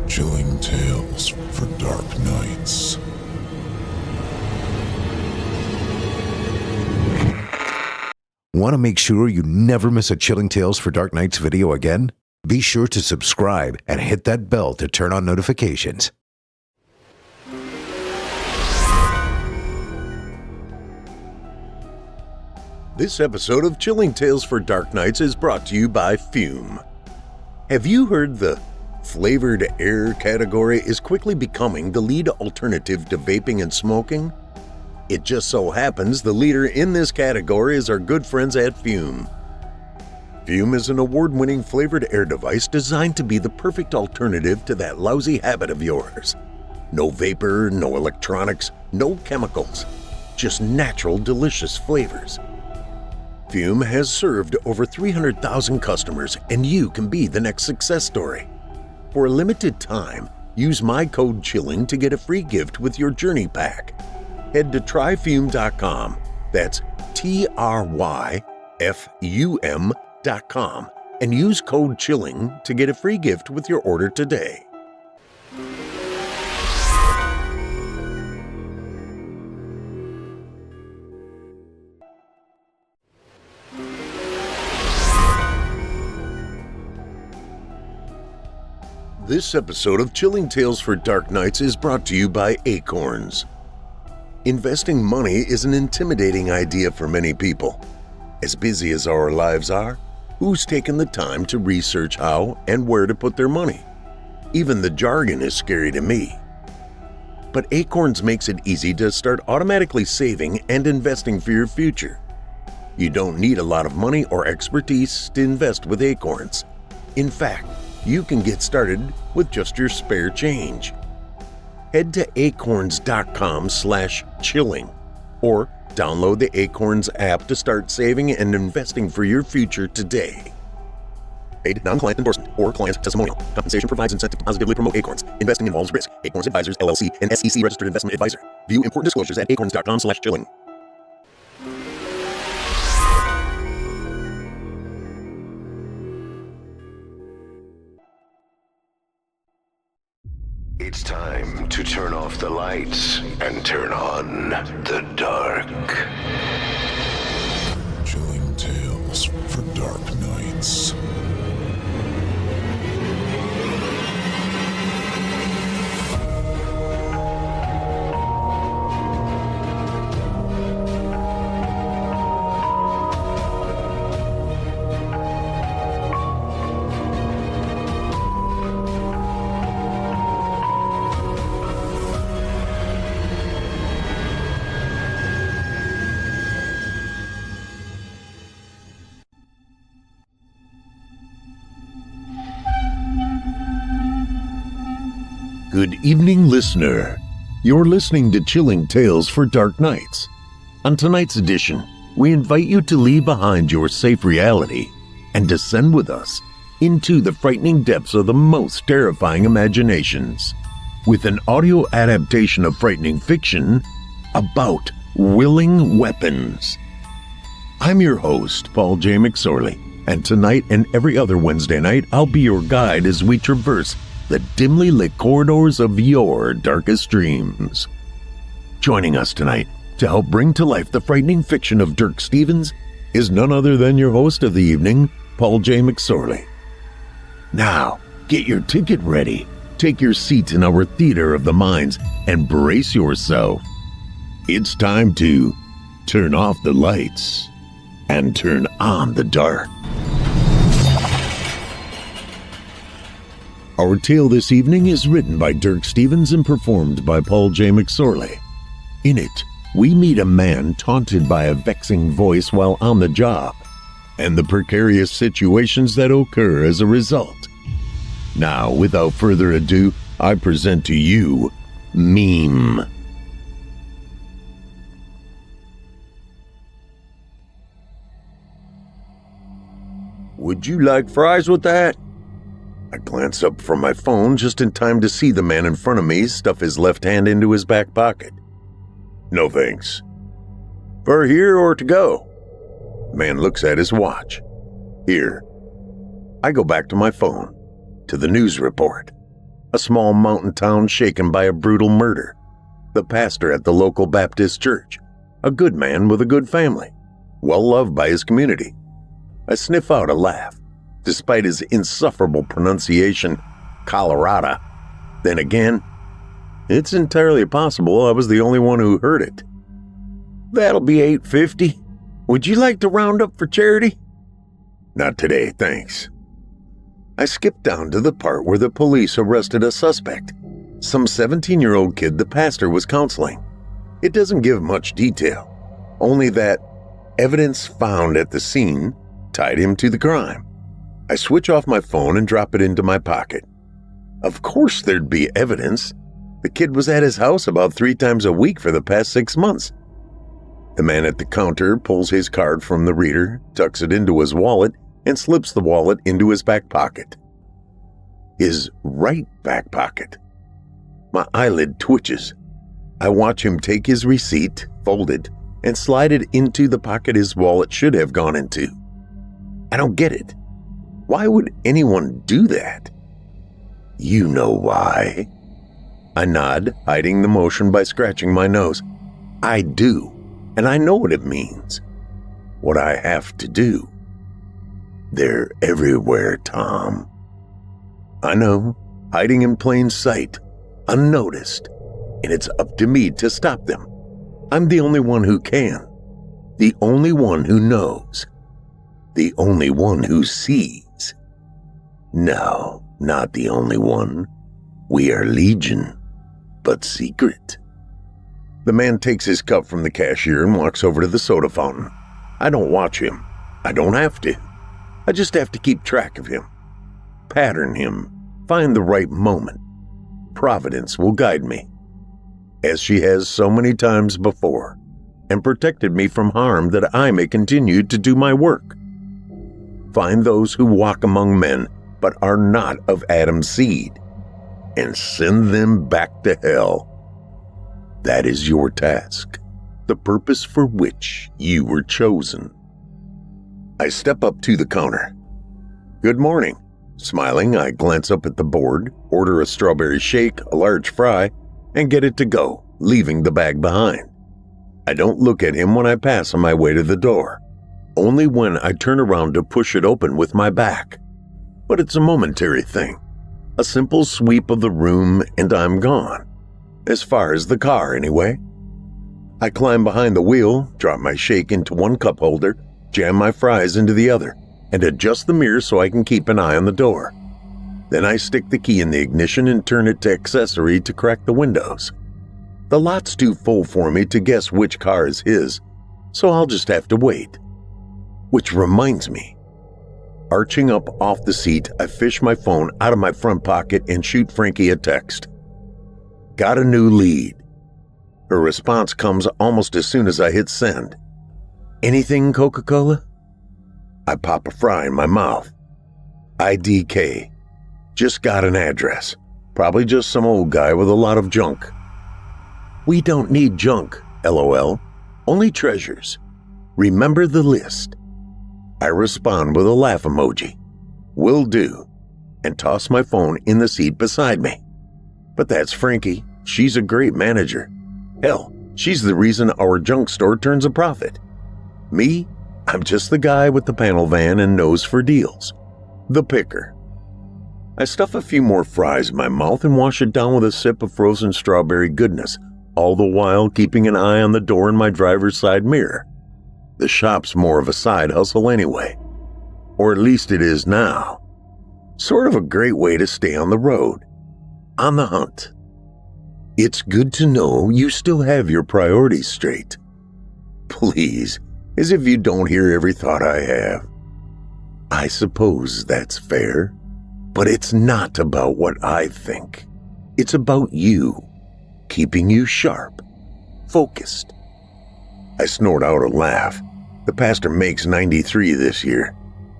Chilling tales for dark nights. Want to make sure you never miss a Chilling Tales for Dark Nights video again? Be sure to subscribe and hit that bell to turn on notifications. This episode of Chilling Tales for Dark Nights is brought to you by Fume. Have you heard the flavored air category is quickly becoming the lead alternative to vaping and smoking? It just so happens the leader in this category is our good friends at Fume. Fume is an award-winning flavored air device designed to be the perfect alternative to that lousy habit of yours. No vapor, no electronics, no chemicals, just natural, delicious flavors. Fume has served over 300,000 customers, and you can be the next success story. For a limited time, use my code CHILLING to get a free gift with your Journey Pack. Head to tryfume.com, that's TRYFUM.com, and use code CHILLING to get a free gift with your order today. This episode of Chilling Tales for Dark Nights is brought to you by Acorns. Investing money is an intimidating idea for many people. As busy as our lives are, who's taken the time to research how and where to put their money? Even the jargon is scary to me. But Acorns makes it easy to start automatically saving and investing for your future. You don't need a lot of money or expertise to invest with Acorns. In fact, you can get started with just your spare change. Head to acorns.com/chilling or download the Acorns app to start saving and investing for your future today. Paid non-client endorsement or client testimonial. Compensation provides incentive to positively promote Acorns. Investing involves risk. Acorns Advisors, LLC, and SEC registered investment advisor. View important disclosures at acorns.com/chilling. It's time to turn off the lights and turn on the dark. Chilling tales for dark nights. Good evening, listener. You're listening to Chilling Tales for Dark Nights. On tonight's edition, we invite you to leave behind your safe reality and descend with us into the frightening depths of the most terrifying imaginations with an audio adaptation of frightening fiction about willing weapons. I'm your host, Paul J. McSorley, and tonight and every other Wednesday night, I'll be your guide as we traverse the dimly lit corridors of your darkest dreams. Joining us tonight to help bring to life the frightening fiction of Dirk Stevens is none other than your host of the evening, Paul J. McSorley. Now, get your ticket ready, take your seat in our theater of the minds, and brace yourself. It's time to turn off the lights and turn on the dark. Our tale this evening is written by Dirk Stevens and performed by Paul J. McSorley. In it, we meet a man taunted by a vexing voice while on the job, and the precarious situations that occur as a result. Now, without further ado, I present to you, Meme. Would you like fries with that? I glance up from my phone just in time to see the man in front of me stuff his left hand into his back pocket. No thanks. For here or to go? The man looks at his watch. Here. I go back to my phone, to the news report. a small mountain town shaken by a brutal murder. The pastor at the local Baptist church, a good man with a good family, well loved by his community. I sniff out a laugh, despite his insufferable pronunciation, Colorado. Then again, it's entirely possible I was the only one who heard it. That'll be $8.50. Would you like to round up for charity? Not today, thanks. I skipped down to the part where the police arrested a suspect, some 17-year-old kid the pastor was counseling. It doesn't give much detail, only that evidence found at the scene tied him to the crime. I switch off my phone and drop it into my pocket. Of course there'd be evidence. The kid was at his house about 3 times a week for the past 6 months. The man at the counter pulls his card from the reader, tucks it into his wallet, and slips the wallet into his back pocket. His right back pocket. My eyelid twitches. I watch him take his receipt, fold it, and slide it into the pocket his wallet should have gone into. I don't get it. Why would anyone do that? You know why. I nod, hiding the motion by scratching my nose. I do, and I know what it means. What I have to do. They're everywhere, Tom. I know, hiding in plain sight, unnoticed, and it's up to me to stop them. I'm the only one who can, the only one who knows, the only one who sees. No, not the only one. We are legion, but secret. The man takes his cup from the cashier and walks over to the soda fountain. I don't watch him. I don't have to. I just have to keep track of him, pattern him, find the right moment. Providence will guide me, as she has so many times before, and protected me from harm that I may continue to do my work. Find those who walk among men but are not of Adam's seed, and send them back to hell. That is your task, the purpose for which you were chosen. I step up to the counter. Good morning. Smiling, I glance up at the board, order a strawberry shake, a large fry, and get it to go, leaving the bag behind. I don't look at him when I pass on my way to the door, only when I turn around to push it open with my back. But it's a momentary thing. A simple sweep of the room and I'm gone. As far as the car, anyway. I climb behind the wheel, drop my shake into one cup holder, jam my fries into the other, and adjust the mirror so I can keep an eye on the door. Then I stick the key in the ignition and turn it to accessory to crack the windows. The lot's too full for me to guess which car is his, so I'll just have to wait. Which reminds me. Arching up off the seat, I fish my phone out of my front pocket and shoot Frankie a text. Got a new lead. Her response comes almost as soon as I hit send. Anything Coca-Cola? I pop a fry in my mouth. IDK. Just got an address. Probably just some old guy with a lot of junk. We don't need junk, LOL. Only treasures. Remember the list. I respond with a laugh emoji. Will do. And toss my phone in the seat beside me. But that's Frankie. She's a great manager. Hell, she's the reason our junk store turns a profit. Me? I'm just the guy with the panel van and nose for deals. The picker. I stuff a few more fries in my mouth and wash it down with a sip of frozen strawberry goodness, all the while keeping an eye on the door in my driver's side mirror. The shop's more of a side hustle anyway. Or at least it is now. Sort of a great way to stay on the road. On the hunt. It's good to know you still have your priorities straight. Please, as if you don't hear every thought I have. I suppose that's fair, but it's not about what I think. It's about you, keeping you sharp, focused. I snort out a laugh. The pastor makes 93 this year.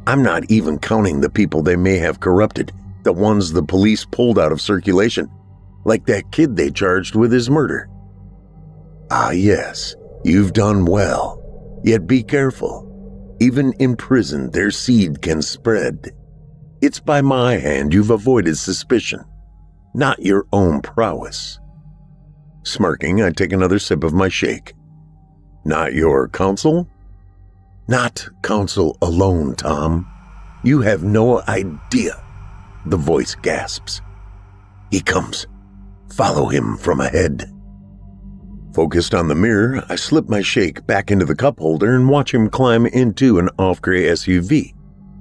I'm not even counting the people they may have corrupted, the ones the police pulled out of circulation, like that kid they charged with his murder. Ah yes, you've done well, yet be careful. Even in prison, their seed can spread. It's by my hand you've avoided suspicion. not your own prowess. Smirking, I take another sip of my shake. Not your counsel? Not counsel alone, Tom. You have no idea. The voice gasps. He comes. Follow him from ahead. Focused on the mirror, I slip my shake back into the cup holder and watch him climb into an off-gray SUV.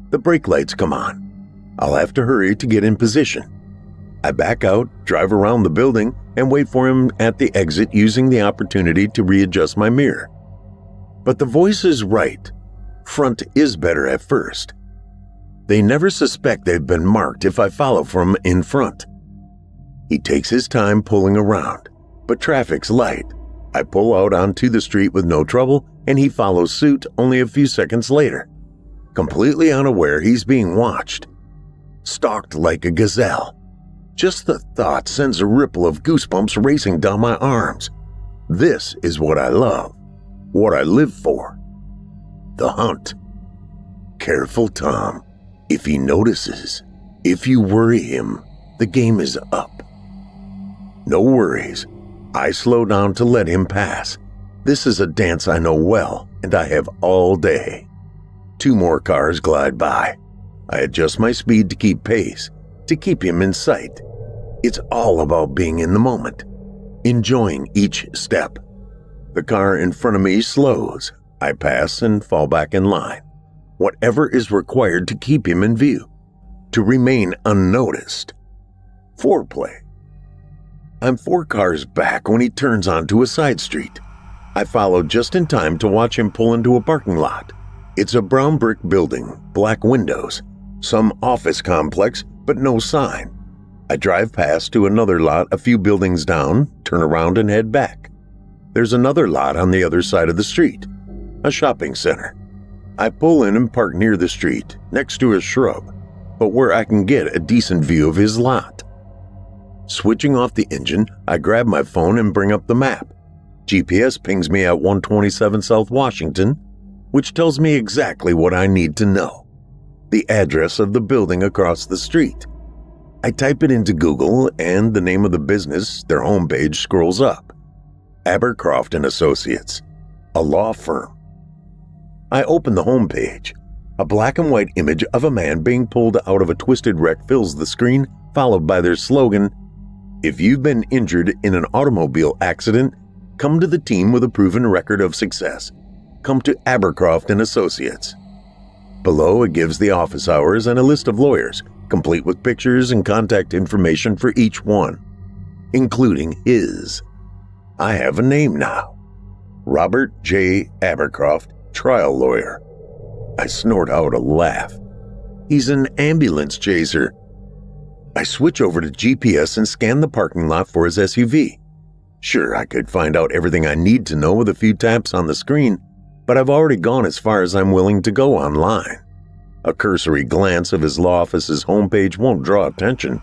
The brake lights come on. I'll have to hurry to get in position. I back out, drive around the building, and wait for him at the exit using the opportunity to readjust my mirror. But the voice is right. Front is better at first. They never suspect they've been marked if I follow from in front. He takes his time pulling around, but traffic's light. I pull out onto the street with no trouble, and he follows suit only a few seconds later, completely unaware he's being watched. Stalked like a gazelle. Just the thought sends a ripple of goosebumps racing down my arms. This is what I love, what I live for. The hunt. Careful, Tom. If he notices, if you worry him, the game is up. No worries. I slow down to let him pass. This is a dance I know well, and I have all day. 2 more cars glide by. I adjust my speed to keep pace, to keep him in sight. It's all about being in the moment, enjoying each step. The car in front of me slows. I pass and fall back in line. Whatever is required to keep him in view, to remain unnoticed. Foreplay. I'm 4 cars back when he turns onto a side street. I follow just in time to watch him pull into a parking lot. It's a brown brick building, black windows, some office complex, but no sign. I drive past to another lot a few buildings down, turn around and head back. There's another lot on the other side of the street, a shopping center. I pull in and park near the street, next to a shrub, but where I can get a decent view of his lot. Switching off the engine, I grab my phone and bring up the map. GPS pings me at 127 South Washington, which tells me exactly what I need to know. The address of the building across the street. I type it into Google and the name of the business, their homepage, scrolls up. Abercroft & Associates, a law firm. I open the homepage. A black and white image of a man being pulled out of a twisted wreck fills the screen, followed by their slogan, "If you've been injured in an automobile accident, come to the team with a proven record of success. Come to Abercroft & Associates." Below, it gives the office hours and a list of lawyers, complete with pictures and contact information for each one, including his. I have a name now. Robert J. Abercroft, trial lawyer. I snort out a laugh. He's an ambulance chaser. I switch over to GPS and scan the parking lot for his SUV. Sure, I could find out everything I need to know with a few taps on the screen, but I've already gone as far as I'm willing to go online. A cursory glance of his law office's homepage won't draw attention,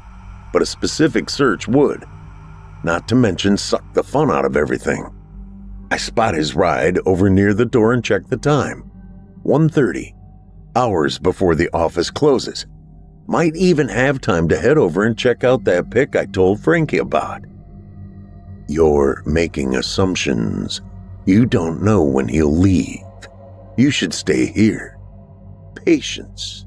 but a specific search would. Not to mention suck the fun out of everything. I spot his ride over near the door and check the time. 1:30, hours before the office closes. Might even have time to head over and check out that pic I told Frankie about. You're making assumptions. You don't know when he'll leave. You should stay here. Patience.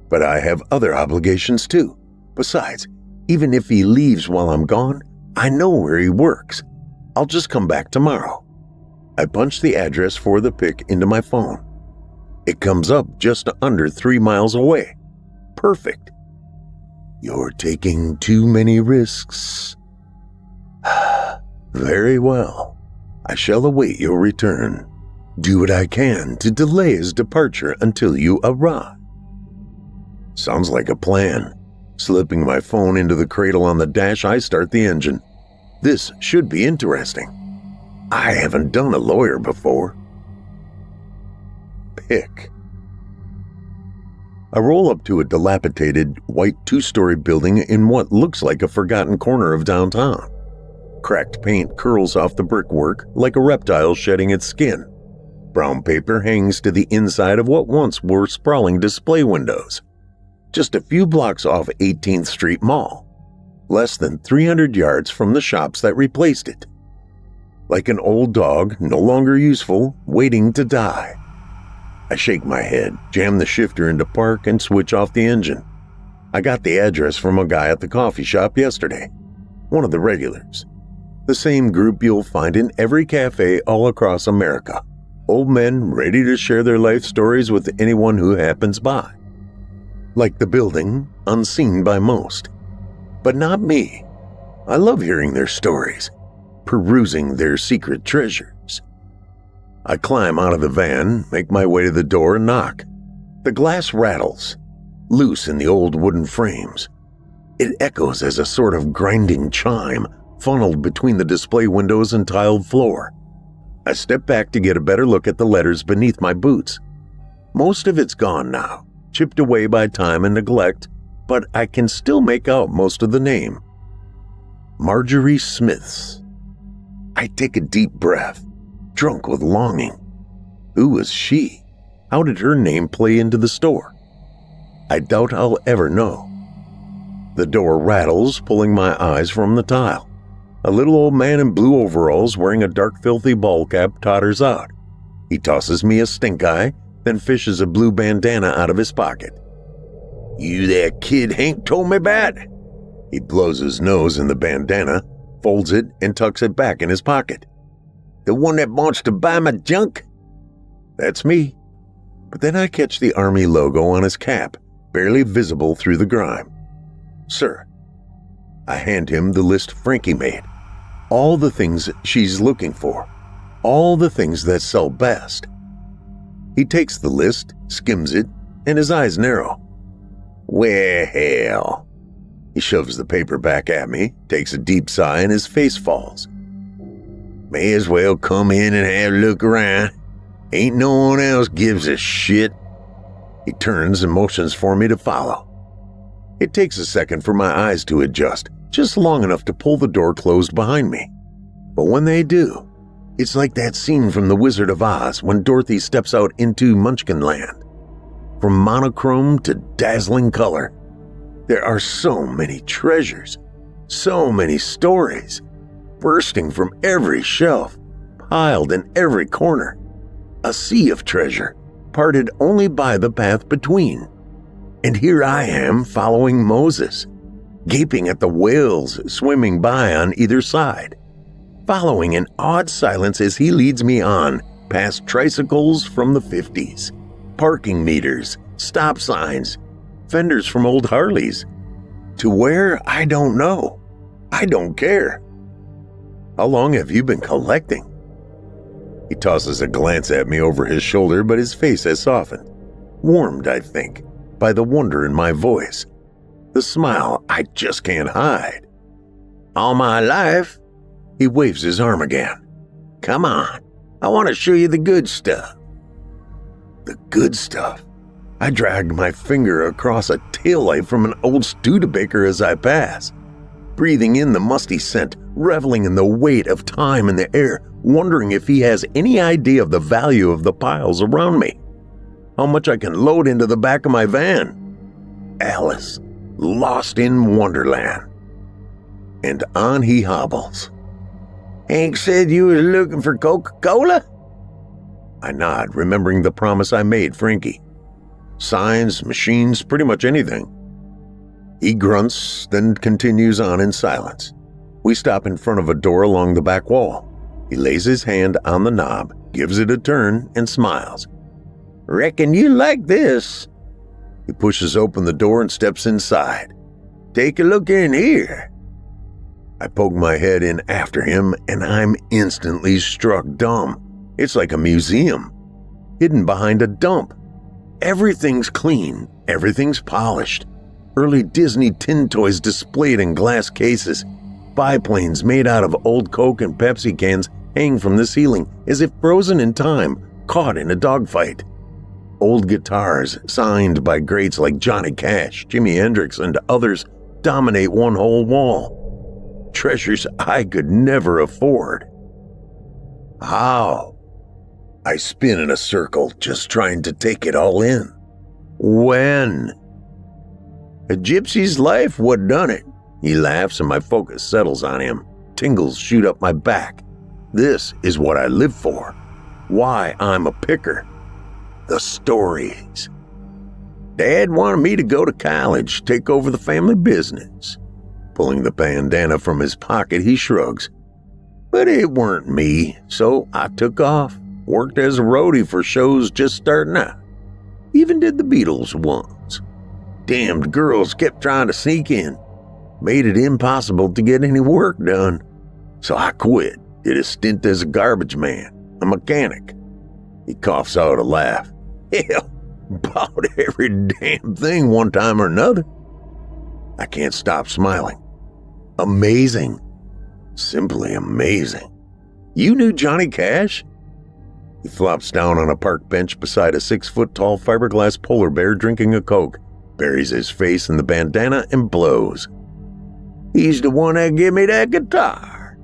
But I have other obligations too. Besides, even if he leaves while I'm gone, I know where he works. I'll just come back tomorrow. I punch the address for the pic into my phone. It comes up just under 3 miles away. Perfect. You're taking too many risks. Very well. I shall await your return. Do what I can to delay his departure until you arrive. Sounds like a plan. Slipping my phone into the cradle on the dash, I start the engine. This should be interesting. I haven't done a lawyer before. Pick. I roll up to a dilapidated, white 2-story building in what looks like a forgotten corner of downtown. Cracked paint curls off the brickwork like a reptile shedding its skin. Brown paper hangs to the inside of what once were sprawling display windows. Just a few blocks off 18th Street Mall. less than 300 yards from the shops that replaced it. Like an old dog, no longer useful, waiting to die. I shake my head, jam the shifter into park, and switch off the engine. I got the address from a guy at the coffee shop yesterday, one of the regulars. The same group you'll find in every cafe all across America. Old men ready to share their life stories with anyone who happens by. Like the building, unseen by most. But not me. I love hearing their stories, perusing their secret treasures. I climb out of the van, make my way to the door and knock. The glass rattles, loose in the old wooden frames. It echoes as a sort of grinding chime funneled between the display windows and tiled floor. I step back to get a better look at the letters beneath my boots. Most of it's gone now, chipped away by time and neglect, but I can still make out most of the name. Marjorie Smiths. I take a deep breath, drunk with longing. Who was she? How did her name play into the store? I doubt I'll ever know. The door rattles, pulling my eyes from the tile. A little old man in blue overalls wearing a dark filthy ball cap totters out. He tosses me a stink eye, then fishes a blue bandana out of his pocket. "You that kid Hank told me about?" He blows his nose in the bandana, folds it, and tucks it back in his pocket. "The one that wants to buy my junk?" That's me. But then I catch the Army logo on his cap, barely visible through the grime. "Sir." I hand him the list Frankie made. All the things she's looking for. All the things that sell best. He takes the list, skims it, and his eyes narrow. "Well." He shoves the paper back at me, takes a deep sigh, and his face falls. "May as well come in and have a look around. Ain't no one else gives a shit." He turns and motions for me to follow. It takes a second for my eyes to adjust, just long enough to pull the door closed behind me. But when they do, it's like that scene from The Wizard of Oz when Dorothy steps out into Munchkinland. From monochrome to dazzling color, there are so many treasures, so many stories, bursting from every shelf, piled in every corner. A sea of treasure, parted only by the path between. And here I am following Moses, gaping at the whales swimming by on either side, following in awed silence as he leads me on past tricycles from the 50s, parking meters, stop signs, fenders from old Harleys, to where I don't know. I don't care. How long have you been collecting? He tosses a glance at me over his shoulder, but his face has softened, warmed, I think, by the wonder in my voice, the smile I just can't hide. "All my life." He waves his arm again. "Come on, I want to show you the good stuff." The good stuff. I drag my finger across a taillight from an old Studebaker as I pass, breathing in the musty scent, reveling in the weight of time in the air, wondering if he has any idea of the value of the piles around me, how much I can load into the back of my van. Alice, lost in Wonderland. And on he hobbles. "Hank said you was looking for Coca-Cola?" I nod, remembering the promise I made Frankie. Signs, machines, pretty much anything. He grunts, then continues on in silence. We stop in front of a door along the back wall. He lays his hand on the knob, gives it a turn, and smiles. "Reckon you like this." He pushes open the door and steps inside. "Take a look in here." I poke my head in after him, and I'm instantly struck dumb. It's like a museum, hidden behind a dump. Everything's clean, everything's polished. Early Disney tin toys displayed in glass cases. Biplanes made out of old Coke and Pepsi cans hang from the ceiling as if frozen in time, caught in a dogfight. Old guitars, signed by greats like Johnny Cash, Jimi Hendrix, and others, dominate one whole wall. Treasures I could never afford. How? I spin in a circle, just trying to take it all in. When? A gypsy's life what done it. He laughs and my focus settles on him. Tingles shoot up my back. This is what I live for. Why I'm a picker. The stories. Dad wanted me to go to college, take over the family business. Pulling the bandana from his pocket, he shrugs. But it weren't me, so I took off. Worked as a roadie for shows just starting out. Even did the Beatles once. Damned girls kept trying to sneak in. Made it impossible to get any work done. So I quit, did a stint as a garbage man, a mechanic. He coughs out a laugh. Hell, about every damn thing one time or another. I can't stop smiling. Amazing. Simply amazing. You knew Johnny Cash? He flops down on a park bench beside a 6-foot-tall fiberglass polar bear drinking a Coke, buries his face in the bandana and blows. He's the one that gave me that guitar.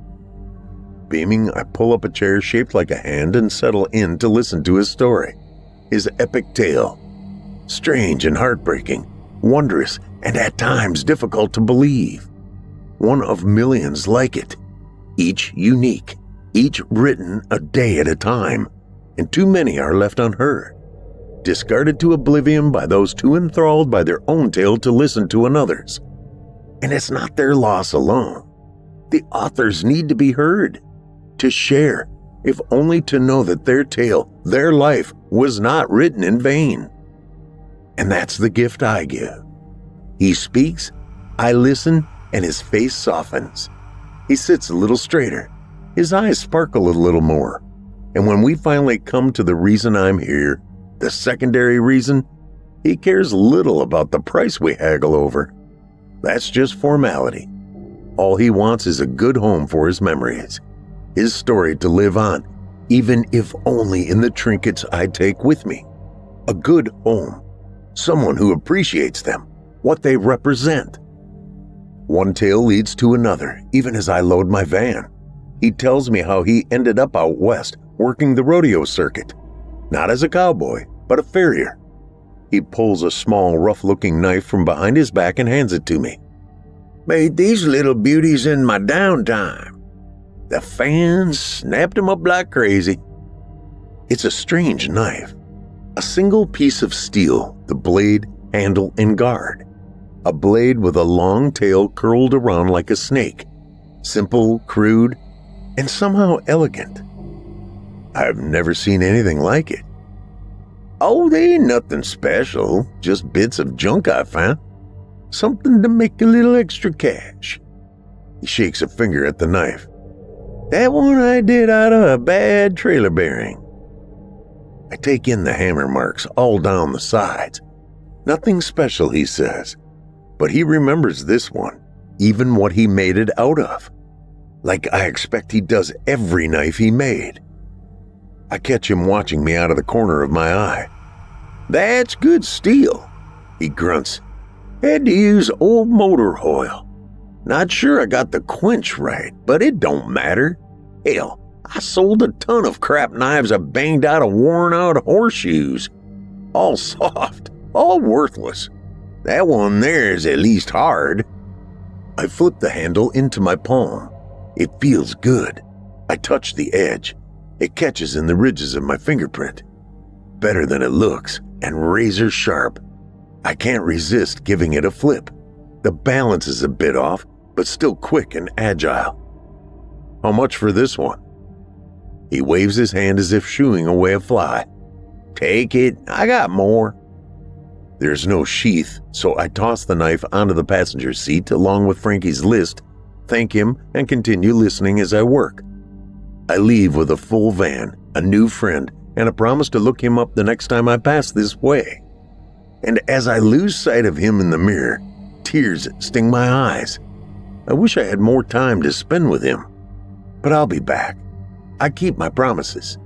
Beaming, I pull up a chair shaped like a hand and settle in to listen to his story. His epic tale. Strange and heartbreaking, wondrous, and at times difficult to believe. One of millions like it. Each unique, each written a day at a time, and too many are left unheard. Discarded to oblivion by those too enthralled by their own tale to listen to another's. And it's not their loss alone. The authors need to be heard, to share, if only to know that their tale, their life, was not written in vain. And that's the gift I give. He speaks, I listen, and his face softens. He sits a little straighter. His eyes sparkle a little more. And when we finally come to the reason I'm here, the secondary reason, he cares little about the price we haggle over. That's just formality. All he wants is a good home for his memories, his story to live on, even if only in the trinkets I take with me. A good home. Someone who appreciates them, what they represent. One tale leads to another, even as I load my van. He tells me how he ended up out west, working the rodeo circuit. Not as a cowboy, but a farrier. He pulls a small, rough-looking knife from behind his back and hands it to me. Made these little beauties in my downtime. The fans snapped them up like crazy. It's a strange knife. A single piece of steel, the blade, handle, and guard. A blade with a long tail curled around like a snake. Simple, crude, and somehow elegant. I've never seen anything like it. Oh, they ain't nothing special, just bits of junk I found. Something to make a little extra cash. He shakes a finger at the knife. That one I did out of a bad trailer bearing. I take in the hammer marks all down the sides. Nothing special, he says, but he remembers this one, even what he made it out of. Like I expect he does every knife he made. I catch him watching me out of the corner of my eye. That's good steel, he grunts. Had to use old motor oil. Not sure I got the quench right, but it don't matter. Hell, I sold a ton of crap knives I banged out of worn-out horseshoes. All soft, all worthless. That one there is at least hard. I flip the handle into my palm. It feels good. I touch the edge. It catches in the ridges of my fingerprint. Better than it looks, and razor sharp. I can't resist giving it a flip. The balance is a bit off, but still quick and agile. How much for this one? He waves his hand as if shooing away a fly. Take it, I got more. There's no sheath, so I toss the knife onto the passenger seat along with Frankie's list, thank him, and continue listening as I work. I leave with a full van, a new friend, and a promise to look him up the next time I pass this way. And as I lose sight of him in the mirror, tears sting my eyes. I wish I had more time to spend with him. But I'll be back. I keep my promises.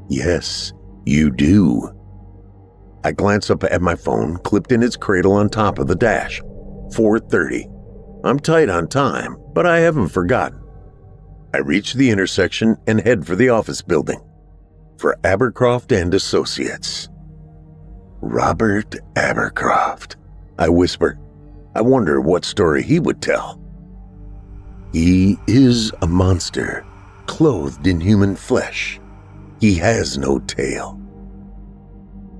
Yes, you do. I glance up at my phone, clipped in its cradle on top of the dash. 4:30. I'm tight on time, but I haven't forgotten. I reach the intersection and head for the office building. For Abercroft and Associates. Robert Abercroft, I whisper. I wonder what story he would tell. He is a monster, clothed in human flesh. He has no tail.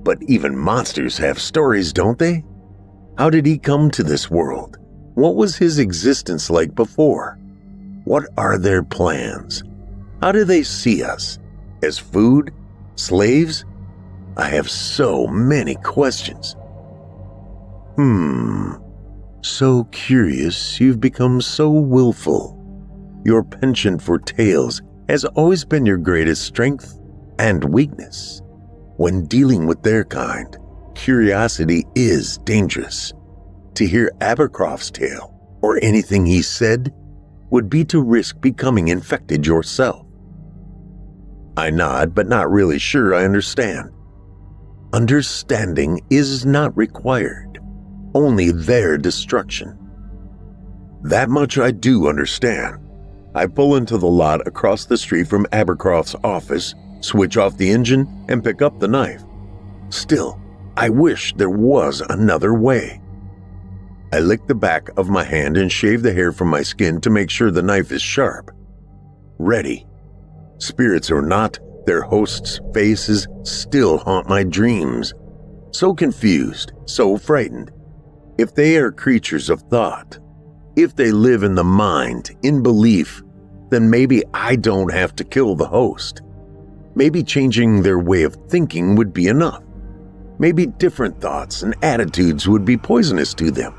But even monsters have stories, don't they? How did he come to this world? What was his existence like before? What are their plans? How do they see us? As food? Slaves? I have so many questions. So curious, you've become so willful. Your penchant for tales has always been your greatest strength and weakness. When dealing with their kind, curiosity is dangerous. To hear Abercroft's tale, or anything he said, would be to risk becoming infected yourself. I nod, but not really sure I understand. Understanding is not required, only their destruction. That much I do understand. I pull into the lot across the street from Abercroft's office, switch off the engine, and pick up the knife. Still, I wish there was another way. I lick the back of my hand and shave the hair from my skin to make sure the knife is sharp. Ready. Spirits or not, their hosts' faces still haunt my dreams. So confused, so frightened. If they are creatures of thought, if they live in the mind, in belief, then maybe I don't have to kill the host. Maybe changing their way of thinking would be enough. Maybe different thoughts and attitudes would be poisonous to them.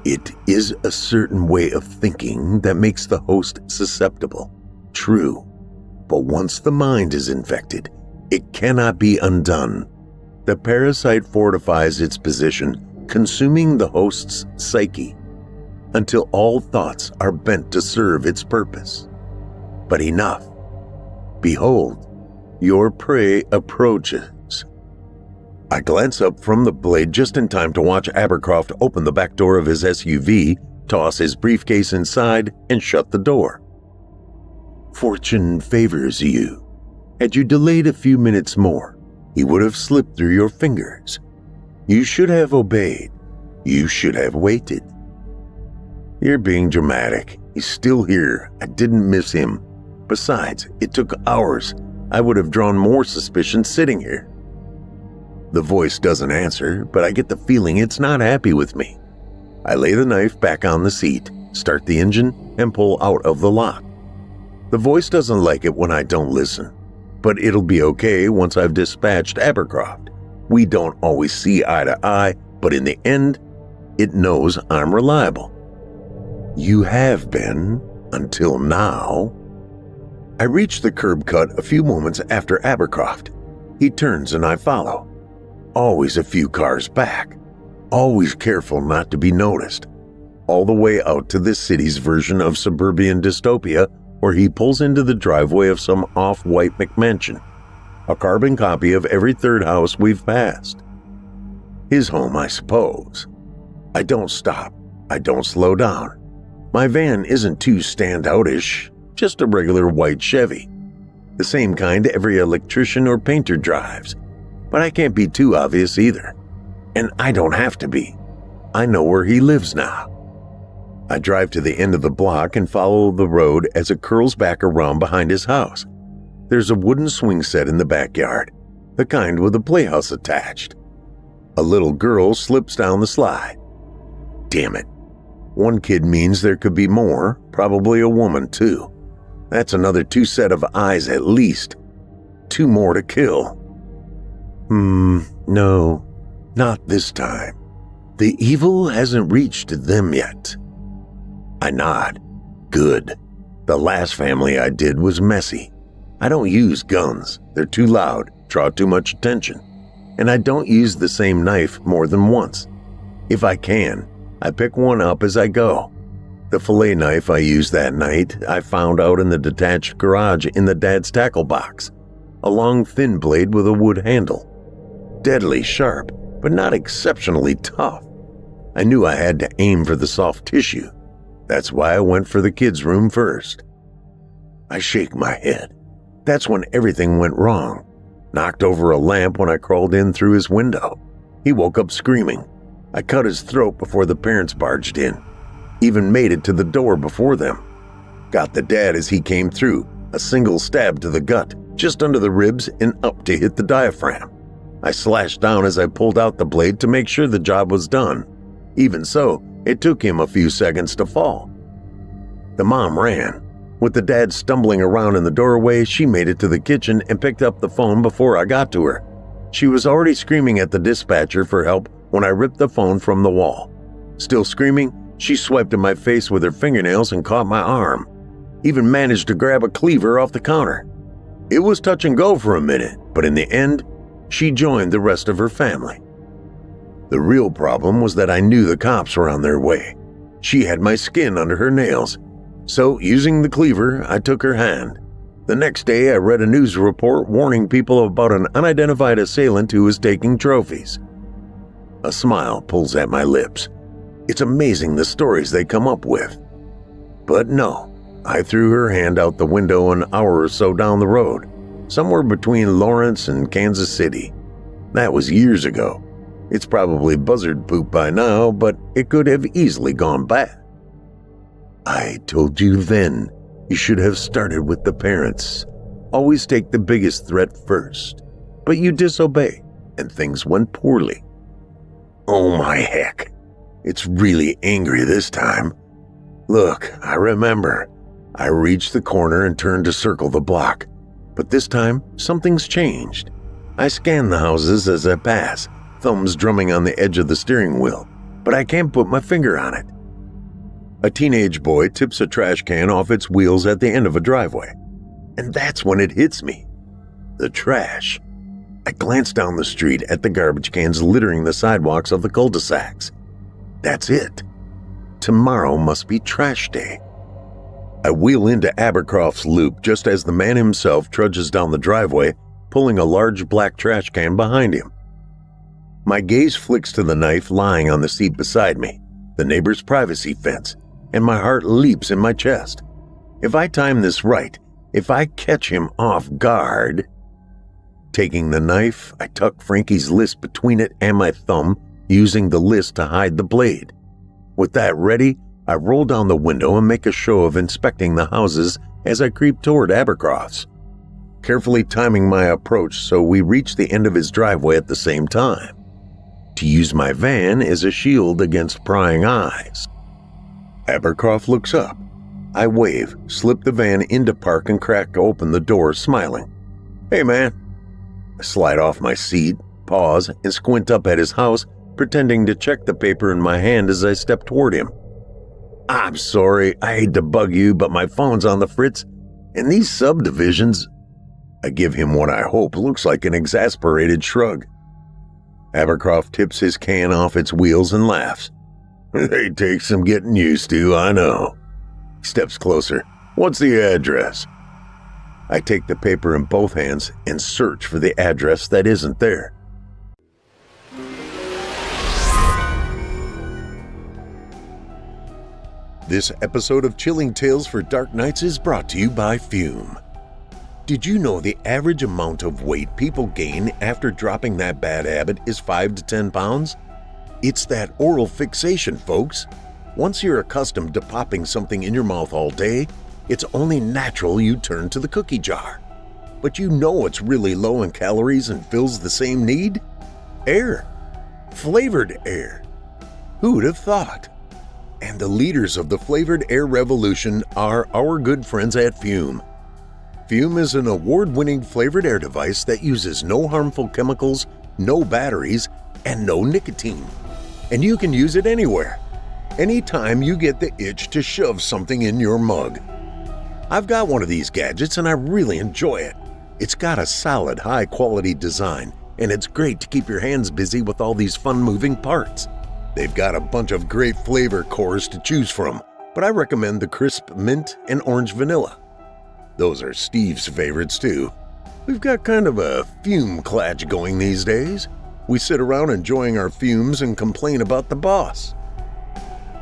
It is a certain way of thinking that makes the host susceptible. True. But once the mind is infected, it cannot be undone. The parasite fortifies its position, consuming the host's psyche, until all thoughts are bent to serve its purpose. But enough. Behold, your prey approaches. I glance up from the blade just in time to watch Abercroft open the back door of his SUV, toss his briefcase inside, and shut the door. Fortune favors you. Had you delayed a few minutes more, he would have slipped through your fingers. You should have obeyed. You should have waited. You're being dramatic. He's still here. I didn't miss him. Besides, it took hours. I would have drawn more suspicion sitting here. The voice doesn't answer, but I get the feeling it's not happy with me. I lay the knife back on the seat, start the engine, and pull out of the lot. The voice doesn't like it when I don't listen, but it'll be okay once I've dispatched Abercroft. We don't always see eye to eye, but in the end, it knows I'm reliable. You have been, until now. I reach the curb cut a few moments after Abercroft. He turns and I follow. Always a few cars back. Always careful not to be noticed. All the way out to this city's version of suburban dystopia, where he pulls into the driveway of some off-white McMansion, a carbon copy of every third house we've passed. His home, I suppose. I don't stop. I don't slow down. My van isn't too standoutish, just a regular white Chevy. The same kind every electrician or painter drives. But I can't be too obvious either. And I don't have to be. I know where he lives now. I drive to the end of the block and follow the road as it curls back around behind his house. There's a wooden swing set in the backyard, the kind with a playhouse attached. A little girl slips down the slide. Damn it. One kid means there could be more, probably a woman too. That's another 2 sets of eyes at least. 2 more to kill. No, not this time. The evil hasn't reached them yet. I nod. Good. The last family I did was messy. I don't use guns. They're too loud, draw too much attention. And I don't use the same knife more than once. If I can, I pick one up as I go. The fillet knife I used that night, I found out in the detached garage in the dad's tackle box. A long thin blade with a wood handle. Deadly sharp, but not exceptionally tough. I knew I had to aim for the soft tissue. That's why I went for the kids' room first. I shake my head. That's when everything went wrong. Knocked over a lamp when I crawled in through his window. He woke up screaming. I cut his throat before the parents barged in. Even made it to the door before them. Got the dad as he came through, a single stab to the gut, just under the ribs and up to hit the diaphragm. I slashed down as I pulled out the blade to make sure the job was done. Even so, it took him a few seconds to fall. The mom ran. With the dad stumbling around in the doorway, she made it to the kitchen and picked up the phone before I got to her. She was already screaming at the dispatcher for help when I ripped the phone from the wall. Still screaming, she swiped at my face with her fingernails and caught my arm. Even managed to grab a cleaver off the counter. It was touch and go for a minute, but in the end, she joined the rest of her family. The real problem was that I knew the cops were on their way. She had my skin under her nails. So, using the cleaver, I took her hand. The next day, I read a news report warning people about an unidentified assailant who was taking trophies. A smile pulls at my lips. It's amazing the stories they come up with. But no, I threw her hand out the window an hour or so down the road, somewhere between Lawrence and Kansas City. That was years ago. It's probably buzzard poop by now, but it could have easily gone bad. I told you then, you should have started with the parents. Always take the biggest threat first. But you disobey, and things went poorly. Oh my heck. It's really angry this time. Look, I remember. I reached the corner and turned to circle the block. But this time, something's changed. I scan the houses as I pass, thumbs drumming on the edge of the steering wheel, but I can't put my finger on it. A teenage boy tips a trash can off its wheels at the end of a driveway. And that's when it hits me. The trash. I glance down the street at the garbage cans littering the sidewalks of the cul-de-sacs. That's it. Tomorrow must be trash day. I wheel into Abercroft's loop just as the man himself trudges down the driveway, pulling a large black trash can behind him. My gaze flicks to the knife lying on the seat beside me, the neighbor's privacy fence, and my heart leaps in my chest. If I time this right, if I catch him off guard... Taking the knife, I tuck Frankie's list between it and my thumb, using the list to hide the blade. With that ready, I roll down the window and make a show of inspecting the houses as I creep toward Abercroft's, carefully timing my approach so we reach the end of his driveway at the same time, to use my van as a shield against prying eyes. Abercroft looks up. I wave, slip the van into park and crack open the door, smiling. Hey man. I slide off my seat, pause, and squint up at his house, pretending to check the paper in my hand as I step toward him. I'm sorry, I hate to bug you, but my phone's on the fritz, and these subdivisions... I give him what I hope looks like an exasperated shrug. Abercroft tips his can off its wheels and laughs. They take some getting used to, I know. He steps closer. What's the address? I take the paper in both hands and search for the address that isn't there. This episode of Chilling Tales for Dark Nights is brought to you by Fume. Did you know the average amount of weight people gain after dropping that bad habit is 5 to 10 pounds? It's that oral fixation, folks. Once you're accustomed to popping something in your mouth all day, it's only natural you turn to the cookie jar. But you know it's really low in calories and fills the same need? Air. Flavored air. Who'd have thought? And the leaders of the flavored air revolution are our good friends at Fume. Fume is an award-winning flavored air device that uses no harmful chemicals, no batteries, and no nicotine. And you can use it anywhere. Anytime you get the itch to shove something in your mug. I've got one of these gadgets and I really enjoy it. It's got a solid, high-quality design, and it's great to keep your hands busy with all these fun-moving parts. They've got a bunch of great flavor cores to choose from, but I recommend the crisp mint and orange vanilla. Those are Steve's favorites too. We've got kind of a fume clutch going these days. We sit around enjoying our fumes and complain about the boss.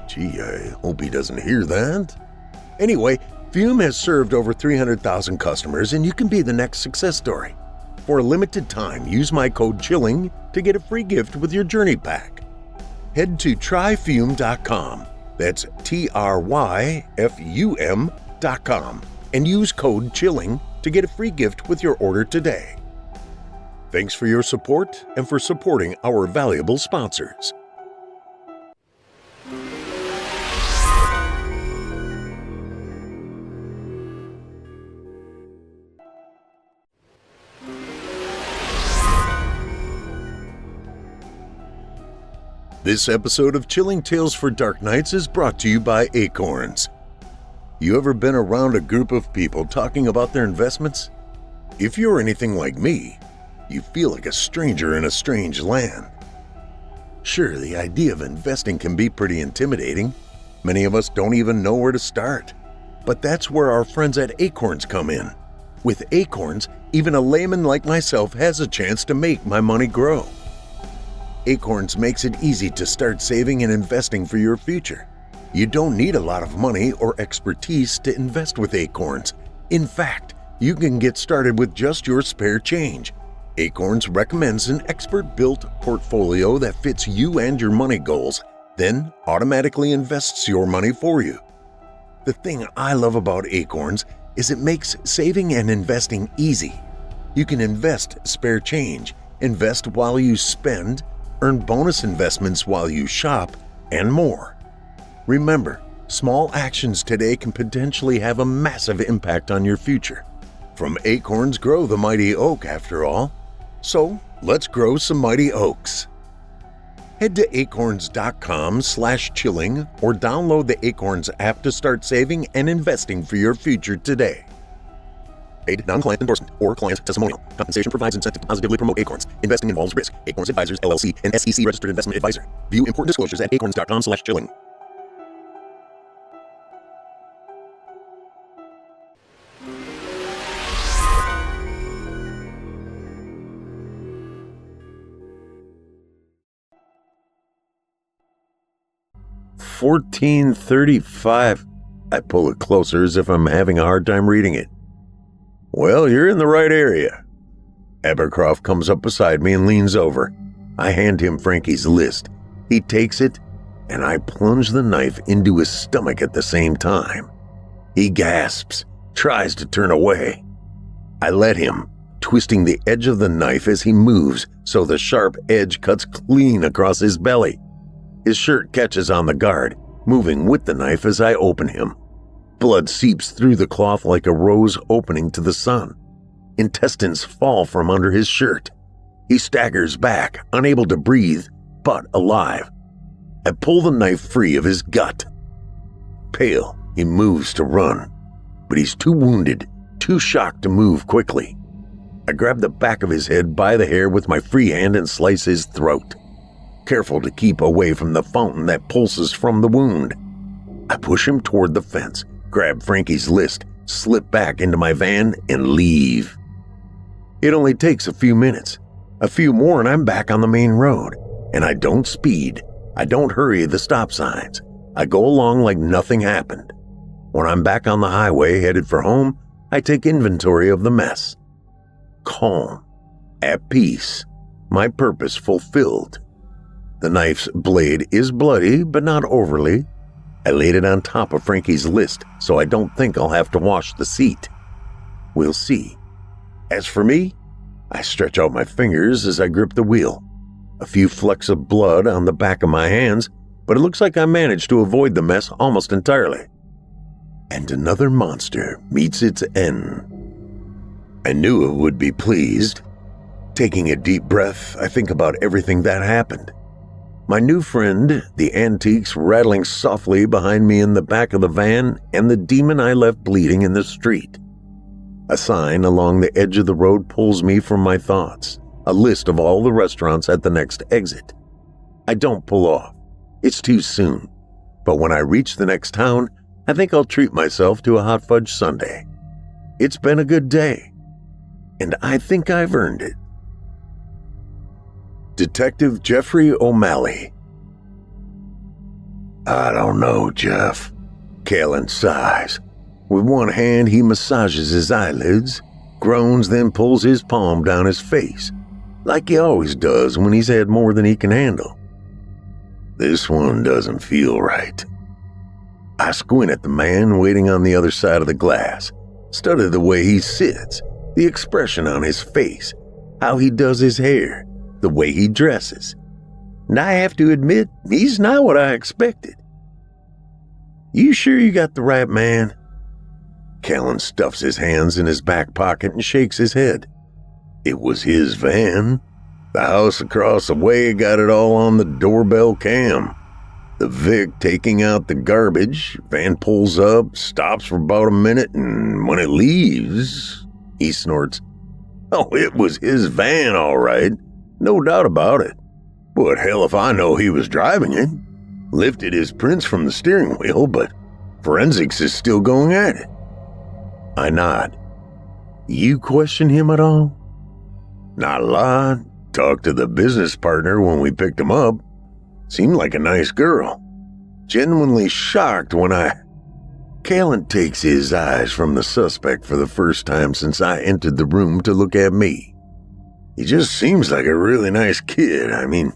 Gee, I hope he doesn't hear that. Anyway, Fume has served over 300,000 customers, and you can be the next success story. For a limited time, use my code CHILLING to get a free gift with your Journey Pack. head to tryfum.com. That's tryfum.com and use code CHILLING to get a free gift with your order today. Thanks for your support and for supporting our valuable sponsors. This episode of Chilling Tales for Dark Nights is brought to you by Acorns. You ever been around a group of people talking about their investments? If you're anything like me, you feel like a stranger in a strange land. Sure, the idea of investing can be pretty intimidating. Many of us don't even know where to start. But that's where our friends at Acorns come in. With Acorns, even a layman like myself has a chance to make my money grow. Acorns makes it easy to start saving and investing for your future. You don't need a lot of money or expertise to invest with Acorns. In fact, you can get started with just your spare change. Acorns recommends an expert-built portfolio that fits you and your money goals, then automatically invests your money for you. The thing I love about Acorns is it makes saving and investing easy. You can invest spare change, invest while you spend, earn bonus investments while you shop, and more. Remember, small actions today can potentially have a massive impact on your future. From acorns grow the mighty oak, after all. So, let's grow some mighty oaks. Head to acorns.com/chilling or download the Acorns app to start saving and investing for your future today. Paid non-client endorsement or client testimonial. Compensation provides incentive to positively promote Acorns. Investing involves risk. Acorns Advisors, LLC, an SEC registered investment advisor. View important disclosures at acorns.com/chilling. $14.35. I pull it closer as if I'm having a hard time reading it. Well, you're in the right area. Abercroft comes up beside me and leans over. I hand him Frankie's list. He takes it, and I plunge the knife into his stomach at the same time. He gasps, tries to turn away. I let him, twisting the edge of the knife as he moves so the sharp edge cuts clean across his belly. His shirt catches on the guard, moving with the knife as I open him. Blood seeps through the cloth like a rose opening to the sun. Intestines fall from under his shirt. He staggers back, unable to breathe, but alive. I pull the knife free of his gut. Pale, he moves to run, but he's too wounded, too shocked to move quickly. I grab the back of his head by the hair with my free hand and slice his throat, careful to keep away from the fountain that pulses from the wound. I push him toward the fence, grab Frankie's list, slip back into my van, and leave. It only takes a few minutes. A few more and I'm back on the main road. And I don't speed. I don't hurry the stop signs. I go along like nothing happened. When I'm back on the highway headed for home, I take inventory of the mess. Calm. At peace. My purpose fulfilled. The knife's blade is bloody, but not overly. I laid it on top of Frankie's list, so I don't think I'll have to wash the seat. We'll see. As for me, I stretch out my fingers as I grip the wheel. A few flecks of blood on the back of my hands, but it looks like I managed to avoid the mess almost entirely. And another monster meets its end. I knew it would be pleased. Taking a deep breath, I think about everything that happened. My new friend, the antiques rattling softly behind me in the back of the van, and the demon I left bleeding in the street. A sign along the edge of the road pulls me from my thoughts, a list of all the restaurants at the next exit. I don't pull off. It's too soon. But when I reach the next town, I think I'll treat myself to a hot fudge sundae. It's been a good day, and I think I've earned it. Detective Jeffrey O'Malley. I don't know, Jeff. Callan sighs. With one hand, he massages his eyelids, groans, then pulls his palm down his face, like he always does when he's had more than he can handle. This one doesn't feel right. I squint at the man waiting on the other side of the glass, study the way he sits, the expression on his face, how he does his hair, the way he dresses. And I have to admit, he's not what I expected. You sure you got the right man? Callan stuffs his hands in his back pocket and shakes his head. It was his van. The house across the way got it all on the doorbell cam. The Vic taking out the garbage, van pulls up, stops for about a minute, and when it leaves, he snorts. Oh, it was his van, all right. No doubt about it. But hell if I know he was driving it. Lifted his prints from the steering wheel, but forensics is still going at it. I nod. You question him at all? Not a lot. Talked to the business partner when we picked him up. Seemed like a nice girl. Genuinely shocked when Callan takes his eyes from the suspect for the first time since I entered the room to look at me. He just seems like a really nice kid. I mean,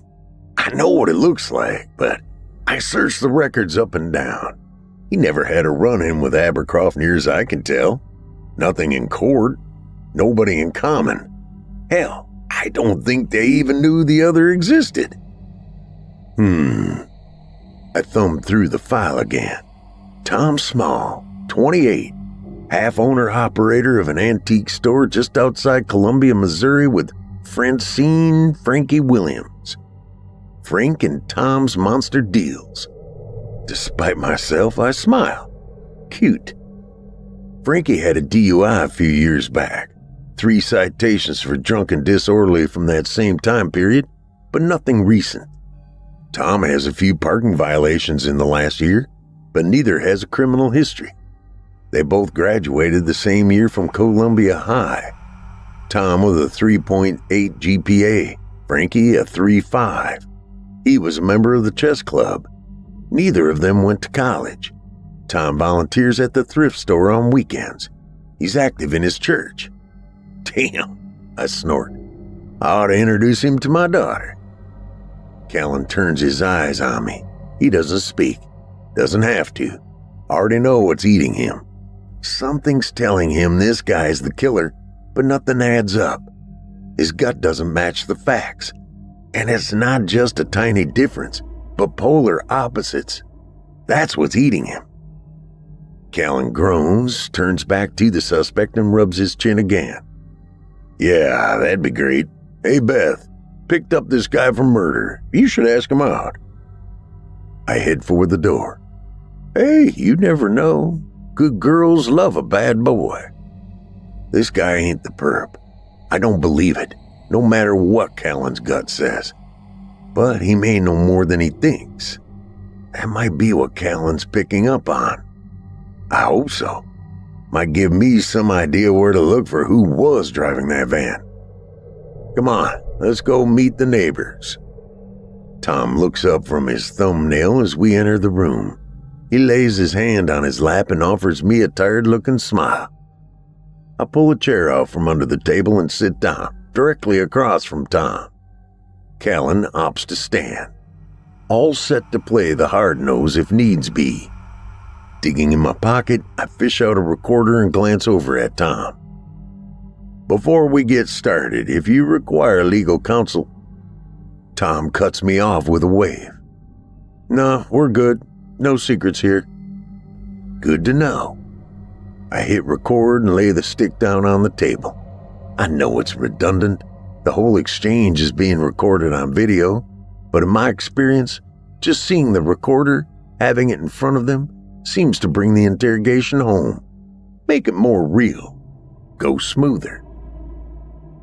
I know what it looks like, but I searched the records up and down. He never had a run-in with Abercroft near as I can tell. Nothing in court. Nobody in common. Hell, I don't think they even knew the other existed. I thumbed through the file again. Tom Small, 28, half-owner-operator of an antique store just outside Columbia, Missouri with Francine Frankie Williams. Frank and Tom's monster deals. Despite myself, I smile. Cute. Frankie had a DUI a few years back. 3 citations for drunk and disorderly from that same time period, but nothing recent. Tom has a few parking violations in the last year, but neither has a criminal history. They both graduated the same year from Columbia High. Tom with a 3.8 GPA, Frankie a 3.5. He was a member of the chess club. Neither of them went to college. Tom volunteers at the thrift store on weekends. He's active in his church. Damn, I snort. I ought to introduce him to my daughter. Callan turns his eyes on me. He doesn't speak. Doesn't have to. Already know what's eating him. Something's telling him this guy's the killer, but nothing adds up. His gut doesn't match the facts. And it's not just a tiny difference, but polar opposites. That's what's eating him. Callan groans, turns back to the suspect and rubs his chin again. Yeah, that'd be great. Hey, Beth. Picked up this guy for murder. You should ask him out. I head for the door. Hey, you never know. Good girls love a bad boy. This guy ain't the perp. I don't believe it, no matter what Callan's gut says. But he may know more than he thinks. That might be what Callan's picking up on. I hope so. Might give me some idea where to look for who was driving that van. Come on, let's go meet the neighbors. Tom looks up from his thumbnail as we enter the room. He lays his hand on his lap and offers me a tired-looking smile. I pull a chair out from under the table and sit down, directly across from Tom. Callan opts to stand, all set to play the hard nose if needs be. Digging in my pocket, I fish out a recorder and glance over at Tom. Before we get started, if you require legal counsel... Tom cuts me off with a wave. No, we're good. No secrets here. Good to know. I hit record and lay the stick down on the table. I know it's redundant. The whole exchange is being recorded on video, but in my experience, just seeing the recorder, having it in front of them, seems to bring the interrogation home. Make it more real. Go smoother.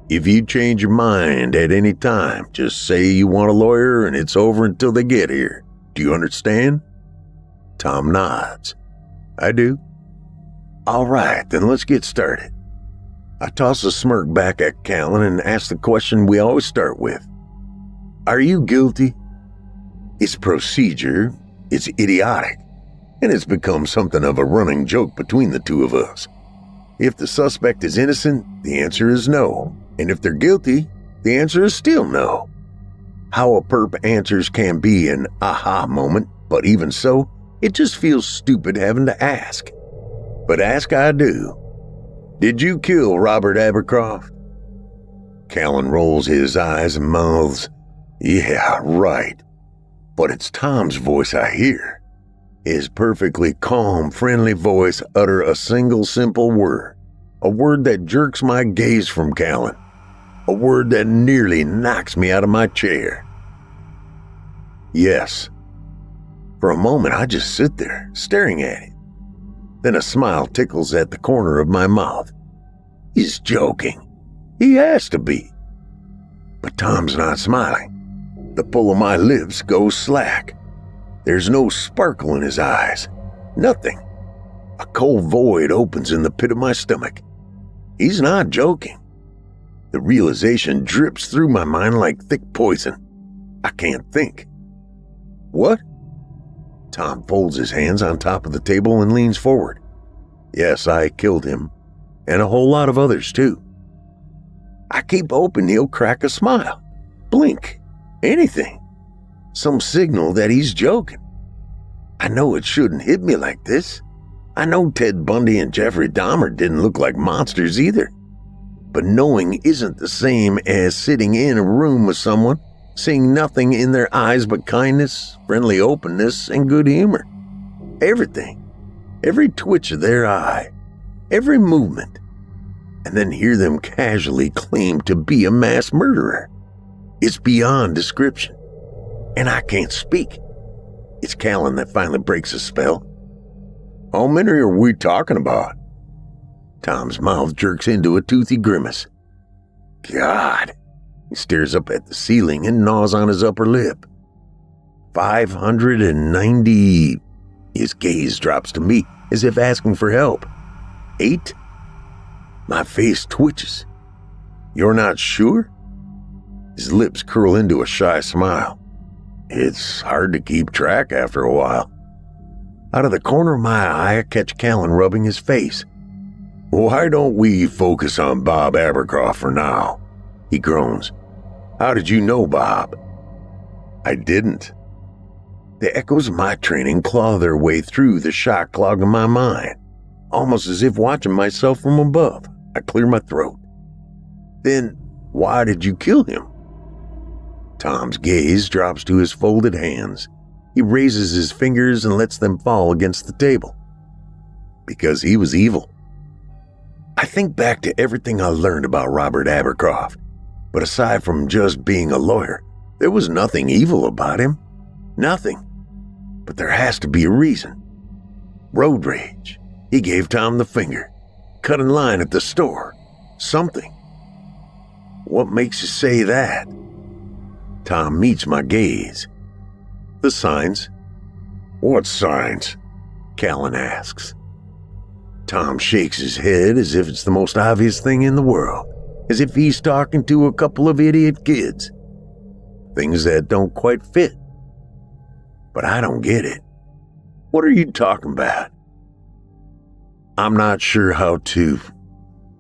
If you change your mind at any time, just say you want a lawyer and it's over until they get here. Do you understand? Tom nods. I do. All right, then let's get started. I toss a smirk back at Callan and ask the question we always start with. Are you guilty? It's procedure, it's idiotic, and it's become something of a running joke between the two of us. If the suspect is innocent, the answer is no. And if they're guilty, the answer is still no. how a perp answers can be an aha moment, but even so, it just feels stupid having to ask. But ask I do. Did you kill Robert Abercroft? Callan rolls his eyes and mouths, yeah, right. But it's Tom's voice I hear. His perfectly calm, friendly voice utter a single simple word. A word that jerks my gaze from Callan. A word that nearly knocks me out of my chair. Yes. For a moment, I just sit there, staring at him. Then a smile tickles at the corner of my mouth. He's joking. He has to be. But Tom's not smiling. The pull of my lips goes slack. There's no sparkle in his eyes. Nothing. A cold void opens in the pit of my stomach. He's not joking. The realization drips through my mind like thick poison. I can't think. What? Tom folds his hands on top of the table and leans forward. Yes, I killed him. And a whole lot of others, too. I keep hoping he'll crack a smile. Blink. Anything. Some signal that he's joking. I know it shouldn't hit me like this. I know Ted Bundy and Jeffrey Dahmer didn't look like monsters either. But knowing isn't the same as sitting in a room with someone, seeing nothing in their eyes but kindness, friendly openness, and good humor. Everything. Every twitch of their eye. Every movement. And then hear them casually claim to be a mass murderer. It's beyond description. And I can't speak. It's Callan that finally breaks the spell. How many are we talking about? Tom's mouth jerks into a toothy grimace. God. He stares up at the ceiling and gnaws on his upper lip. 590. His gaze drops to me as if asking for help. 8? My face twitches. You're not sure? His lips curl into a shy smile. It's hard to keep track after a while. Out of the corner of my eye, I catch Callan rubbing his face. Why don't we focus on Bob Abercroft for now? He groans. How did you know Bob? I didn't. The echoes of my training claw their way through the shock clogging my mind, almost as if watching myself from above. I clear my throat. Then, why did you kill him? Tom's gaze drops to his folded hands. He raises his fingers and lets them fall against the table. Because he was evil. I think back to everything I learned about Robert Abercroft, but aside from just being a lawyer, there was nothing evil about him. Nothing. But there has to be a reason. Road rage. He gave Tom the finger. Cut in line at the store. Something. What makes you say that? Tom meets my gaze. The signs. What signs? Callan asks. Tom shakes his head as if it's the most obvious thing in the world, as if he's talking to a couple of idiot kids. Things that don't quite fit. But I don't get it. What are you talking about? I'm not sure how to.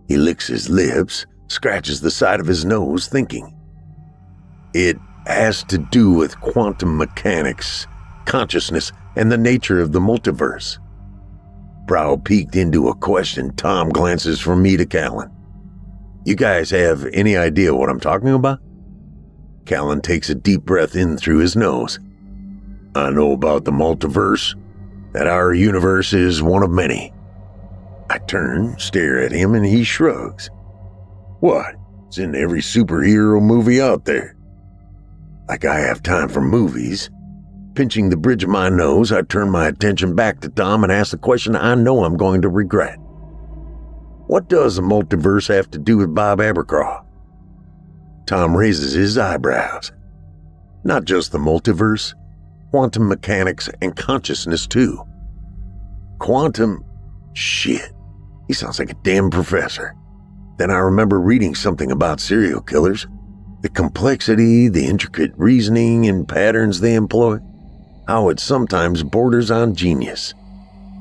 He licks his lips, scratches the side of his nose, thinking. It has to do with quantum mechanics, consciousness, and the nature of the multiverse. Brow peeked into a question, Tom glances from me to Callan. You guys have any idea what I'm talking about? Callan takes a deep breath in through his nose. I know about the multiverse, that our universe is one of many. I turn, stare at him, and he shrugs. What? It's in every superhero movie out there. Like I have time for movies. Pinching the bridge of my nose, I turn my attention back to Tom and ask the question I know I'm going to regret. What does the multiverse have to do with Bob Abercroft? Tom raises his eyebrows. Not just the multiverse, quantum mechanics and consciousness too. Quantum... Shit. He sounds like a damn professor. Then I remember reading something about serial killers. The complexity, the intricate reasoning and patterns they employ. How it sometimes borders on genius.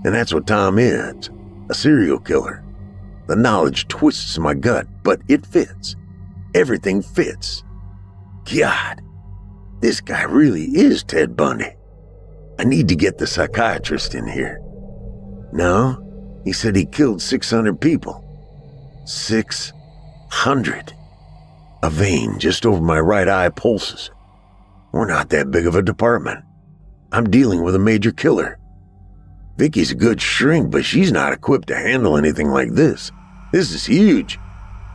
And that's what Tom is. A serial killer. The knowledge twists my gut, but it fits. Everything fits. God. This guy really is Ted Bundy. I need to get the psychiatrist in here. No, he said he killed 600 people. 600. A vein just over my right eye pulses. We're not that big of a department. I'm dealing with a major killer. Vicky's a good shrink, but she's not equipped to handle anything like this. This is huge.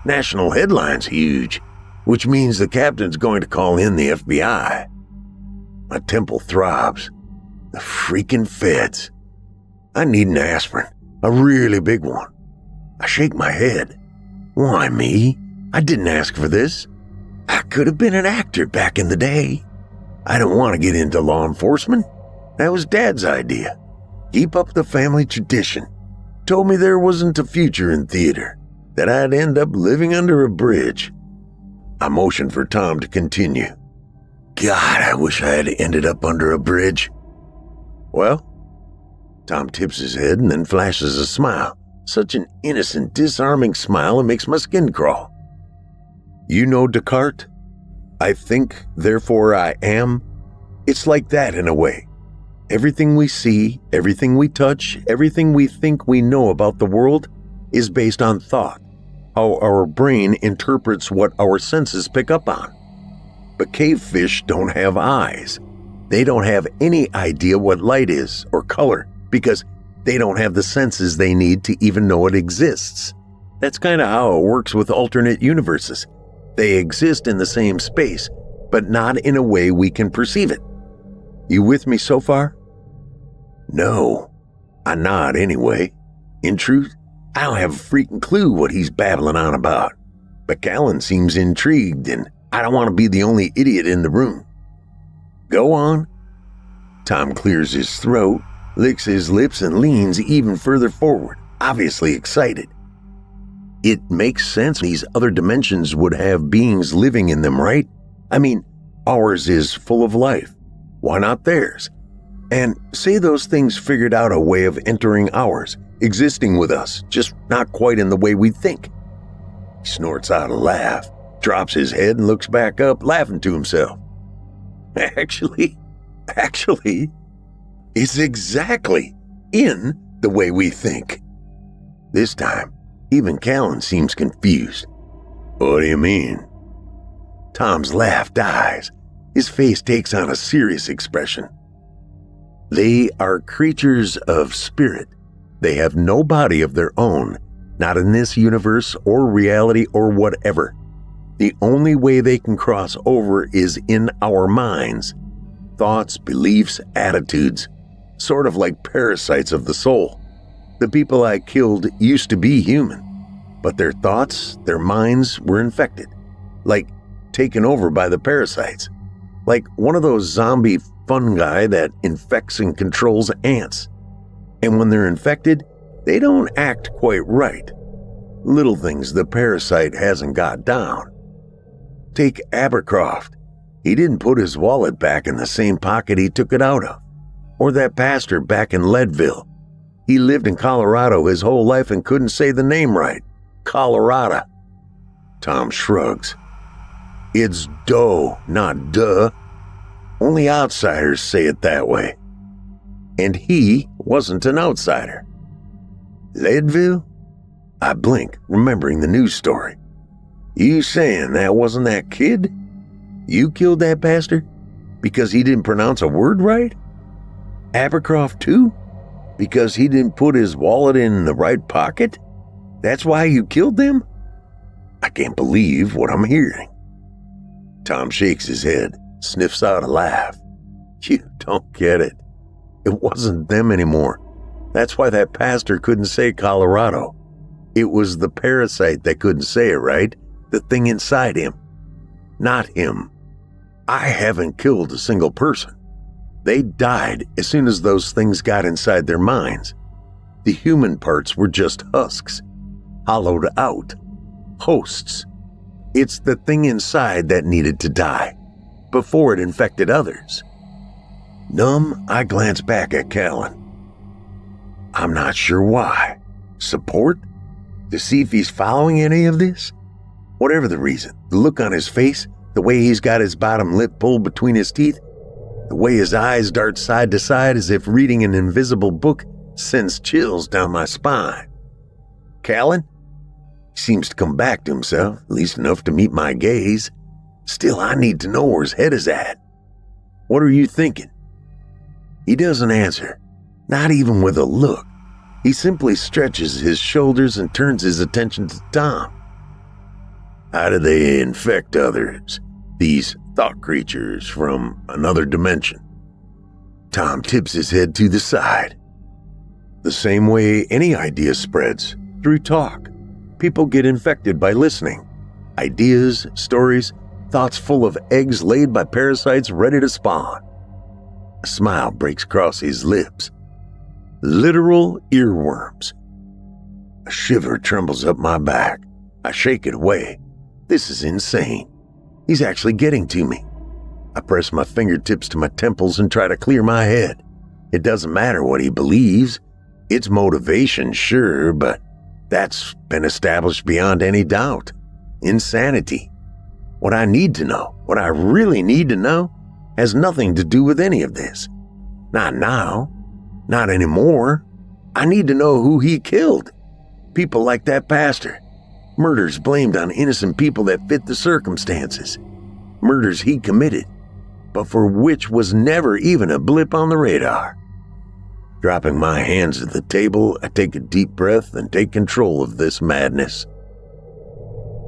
National headlines huge, which means the captain's going to call in the FBI. My temple throbs. The freaking feds. I need an aspirin, a really big one. I shake my head. Why me? I didn't ask for this. I could have been an actor back in the day. I don't want to get into law enforcement. That was Dad's idea. Keep up the family tradition. Told me there wasn't a future in theater, that I'd end up living under a bridge. I motioned for Tom to continue. God, I wish I had ended up under a bridge. Well, Tom tips his head and then flashes a smile. Such an innocent, disarming smile, it makes my skin crawl. You know Descartes? I think, therefore I am. It's like that in a way. Everything we see, everything we touch, everything we think we know about the world is based on thought, how our brain interprets what our senses pick up on. But cave fish don't have eyes. They don't have any idea what light is or color because they don't have the senses they need to even know it exists. That's kind of how it works with alternate universes. They exist in the same space, but not in a way we can perceive it. You with me so far? No. I nod anyway. In truth, I don't have a freaking clue what he's babbling on about. But Callan seems intrigued, and I don't want to be the only idiot in the room. Go on. Tom clears his throat, licks his lips, and leans even further forward, obviously excited. It makes sense these other dimensions would have beings living in them, right? I mean, ours is full of life. Why not theirs? And say those things figured out a way of entering ours, existing with us, just not quite in the way we think. He snorts out a laugh, drops his head and looks back up, laughing to himself. Actually, it's exactly in the way we think. This time, even Callan seems confused. What do you mean? Tom's laugh dies. His face takes on a serious expression. They are creatures of spirit. They have no body of their own, not in this universe or reality or whatever. The only way they can cross over is in our minds. Thoughts, beliefs, attitudes, sort of like parasites of the soul. The people I killed used to be human, but their thoughts, their minds were infected, like taken over by the parasites, like one of those zombie fungi that infects and controls ants. And when they're infected, they don't act quite right. Little things the parasite hasn't got down. Take Abercroft. He didn't put his wallet back in the same pocket he took it out of. Or that pastor back in Leadville. He lived in Colorado his whole life and couldn't say the name right. Colorado. Tom shrugs. It's dough, not duh. Only outsiders say it that way. And he wasn't an outsider. Leadville? I blink, remembering the news story. You saying that wasn't that kid? You killed that bastard? Because he didn't pronounce a word right? Abercroft too? Because he didn't put his wallet in the right pocket? That's why you killed them? I can't believe what I'm hearing. Tom shakes his head, sniffs out a laugh. You don't get it. It wasn't them anymore. That's why that pastor couldn't say Colorado. It was the parasite that couldn't say it right, the thing inside him. Not him. I haven't killed a single person. They died as soon as those things got inside their minds. The human parts were just husks, hollowed out, hosts. It's the thing inside that needed to die, before it infected others. Numb, I glance back at Callan. I'm not sure why. Support? To see if he's following any of this? Whatever the reason, the look on his face The way he's got his bottom lip pulled between his teeth, the way his eyes dart side to side as if reading an invisible book sends chills down my spine. Callan? He seems to come back to himself, at least enough to meet my gaze. Still, I need to know where his head is at. What are you thinking? He doesn't answer, not even with a look. He simply stretches his shoulders and turns his attention to Tom. How do they infect others, these thought creatures from another dimension? Tom tips his head to the side. The same way any idea spreads, through talk. People get infected by listening. Ideas, stories, thoughts full of eggs laid by parasites ready to spawn. A smile breaks across his lips. Literal earworms. A shiver trembles up my back. I shake it away. This is insane. He's actually getting to me. I press my fingertips to my temples and try to clear my head. It doesn't matter what he believes. It's motivation, sure, but that's been established beyond any doubt. Insanity. What I need to know, what I really need to know, has nothing to do with any of this. Not now. Not anymore. I need to know who he killed. People like that pastor. Murders blamed on innocent people that fit the circumstances. Murders he committed, but for which was never even a blip on the radar. Dropping my hands to the table, I take a deep breath and take control of this madness.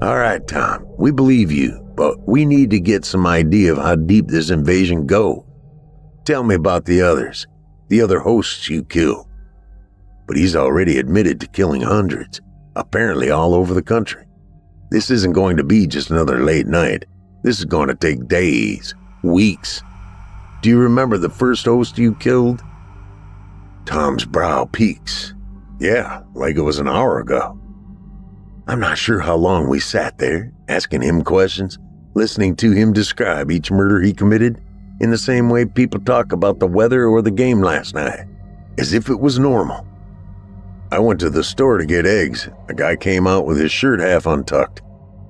All right, Tom, we believe you, but we need to get some idea of how deep this invasion goes. Tell me about the others, the other hosts you killed. But he's already admitted to killing hundreds, apparently all over the country. This isn't going to be just another late night. This is going to take days, weeks. Do you remember the first host you killed? Tom's brow peaks. Yeah, like it was an hour ago. I'm not sure how long we sat there, asking him questions, listening to him describe each murder he committed in the same way people talk about the weather or the game last night, as if it was normal. I went to the store to get eggs. A guy came out with his shirt half untucked,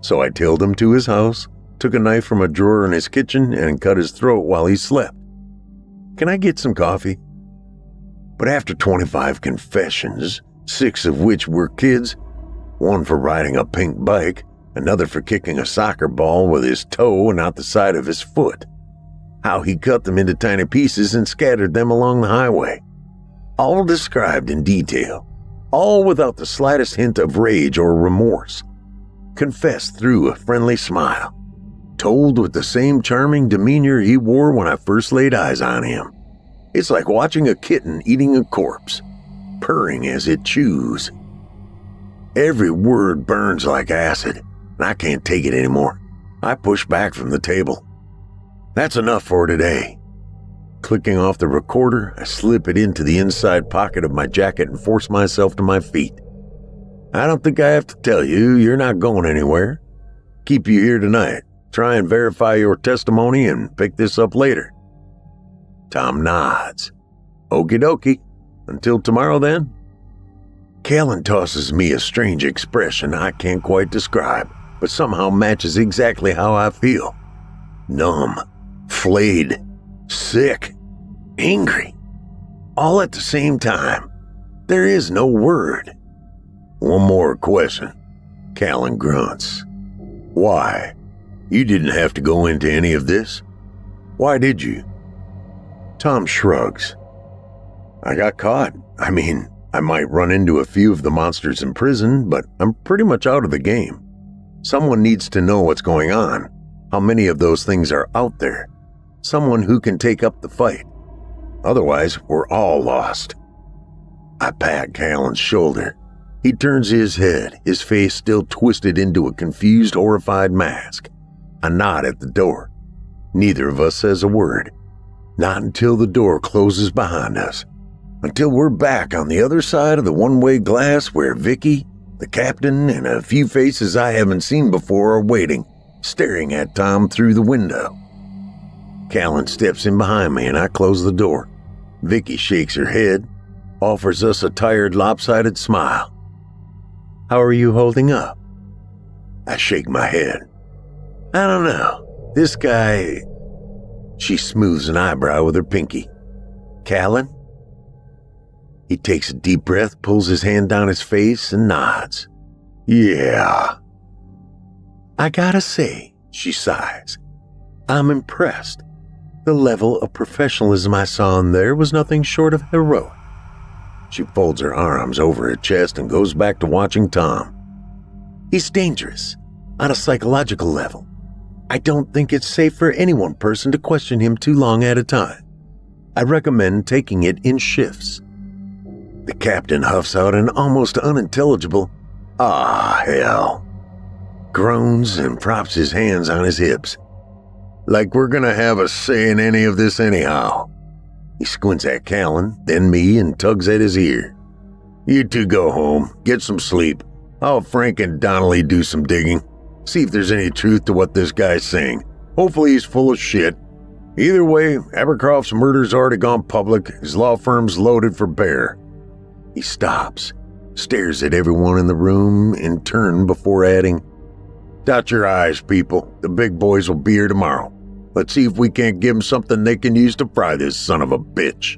so I tailed him to his house, took a knife from a drawer in his kitchen, and cut his throat while he slept. Can I get some coffee? But after 25 confessions, 6 of which were kids, one for riding a pink bike, another for kicking a soccer ball with his toe and out the side of his foot, how he cut them into tiny pieces and scattered them along the highway, all described in detail, all without the slightest hint of rage or remorse, confessed through a friendly smile, told with the same charming demeanor he wore when I first laid eyes on him. It's like watching a kitten eating a corpse, purring as it chews. Every word burns like acid, and I can't take it anymore. I push back from the table. That's enough for today. Clicking off the recorder, I slip it into the inside pocket of my jacket and force myself to my feet. I don't think I have to tell you, you're not going anywhere. Keep you here tonight. Try and verify your testimony and pick this up later. Tom nods. Okie dokie. Until tomorrow then. Callan tosses me a strange expression I can't quite describe, but somehow matches exactly how I feel. Numb, flayed, sick, angry. All at the same time. There is no word. One more question. Callan grunts. Why? You didn't have to go into any of this. Why did you? Tom shrugs. I got caught. I mean, I might run into a few of the monsters in prison, but I'm pretty much out of the game. Someone needs to know what's going on, how many of those things are out there. Someone who can take up the fight. Otherwise, we're all lost. I pat Callan's shoulder. He turns his head, his face still twisted into a confused, horrified mask. I nod at the door. Neither of us says a word. Not until the door closes behind us. Until we're back on the other side of the one-way glass where Vicky, the captain, and a few faces I haven't seen before are waiting, staring at Tom through the window. Callan steps in behind me and I close the door. Vicky shakes her head, offers us a tired, lopsided smile. How are you holding up? I shake my head. I don't know. This guy... She smooths an eyebrow with her pinky. Callan? He takes a deep breath, pulls his hand down his face, and nods. Yeah. I gotta say, she sighs, I'm impressed. The level of professionalism I saw in there was nothing short of heroic. She folds her arms over her chest and goes back to watching Tom. He's dangerous, on a psychological level. I don't think it's safe for any one person to question him too long at a time. I recommend taking it in shifts. The captain huffs out an almost unintelligible, "Ah, hell," groans and props his hands on his hips. Like we're gonna have a say in any of this anyhow. He squints at Callan, then me, and tugs at his ear. You two go home, get some sleep. I'll have Frank and Donnelly do some digging. See if there's any truth to what this guy's saying. Hopefully he's full of shit. Either way, Abercroft's murder's already gone public. His law firm's loaded for bear. He stops, stares at everyone in the room in turn before adding, Dot your I's, people. The big boys will be here tomorrow. Let's see if we can't give them something they can use to fry this son of a bitch.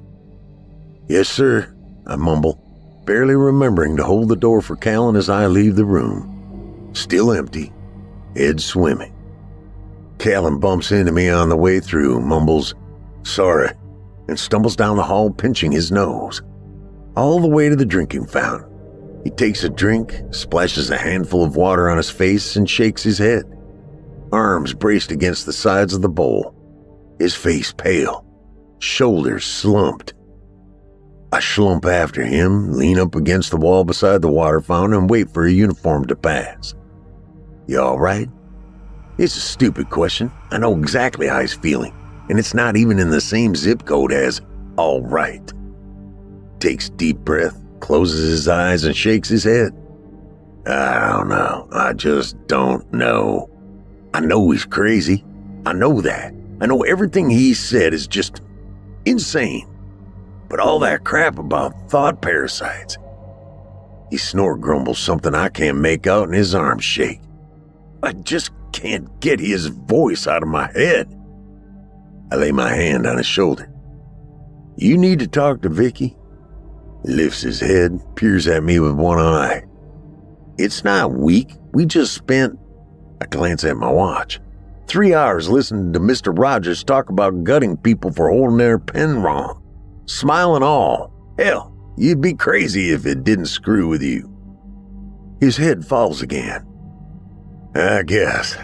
Yes, sir, I mumble, barely remembering to hold the door for Callan as I leave the room. Still empty, head swimming. Callan bumps into me on the way through, mumbles, sorry, and stumbles down the hall pinching his nose. All the way to the drinking fountain. He takes a drink, splashes a handful of water on his face, and shakes his head. Arms braced against the sides of the bowl. His face pale, shoulders slumped. I slump after him, lean up against the wall beside the water fountain, and wait for a uniform to pass. You all right? It's a stupid question. I know exactly how he's feeling, and it's not even in the same zip code as all right. Takes a deep breath, closes his eyes, and shakes his head. I don't know. I just don't know. I know he's crazy. I know that. I know everything he said is just insane. But all that crap about thought parasites. He snort grumbles something I can't make out, and his arms shake. I just can't get his voice out of my head. I lay my hand on his shoulder. You need to talk to Vicky. He lifts his head, peers at me with one eye. It's not weak. We just spent, I glance at my watch, 3 hours listening to Mr. Rogers talk about gutting people for holding their pen wrong. Smile and all. Hell, you'd be crazy if it didn't screw with you. His head falls again. I guess.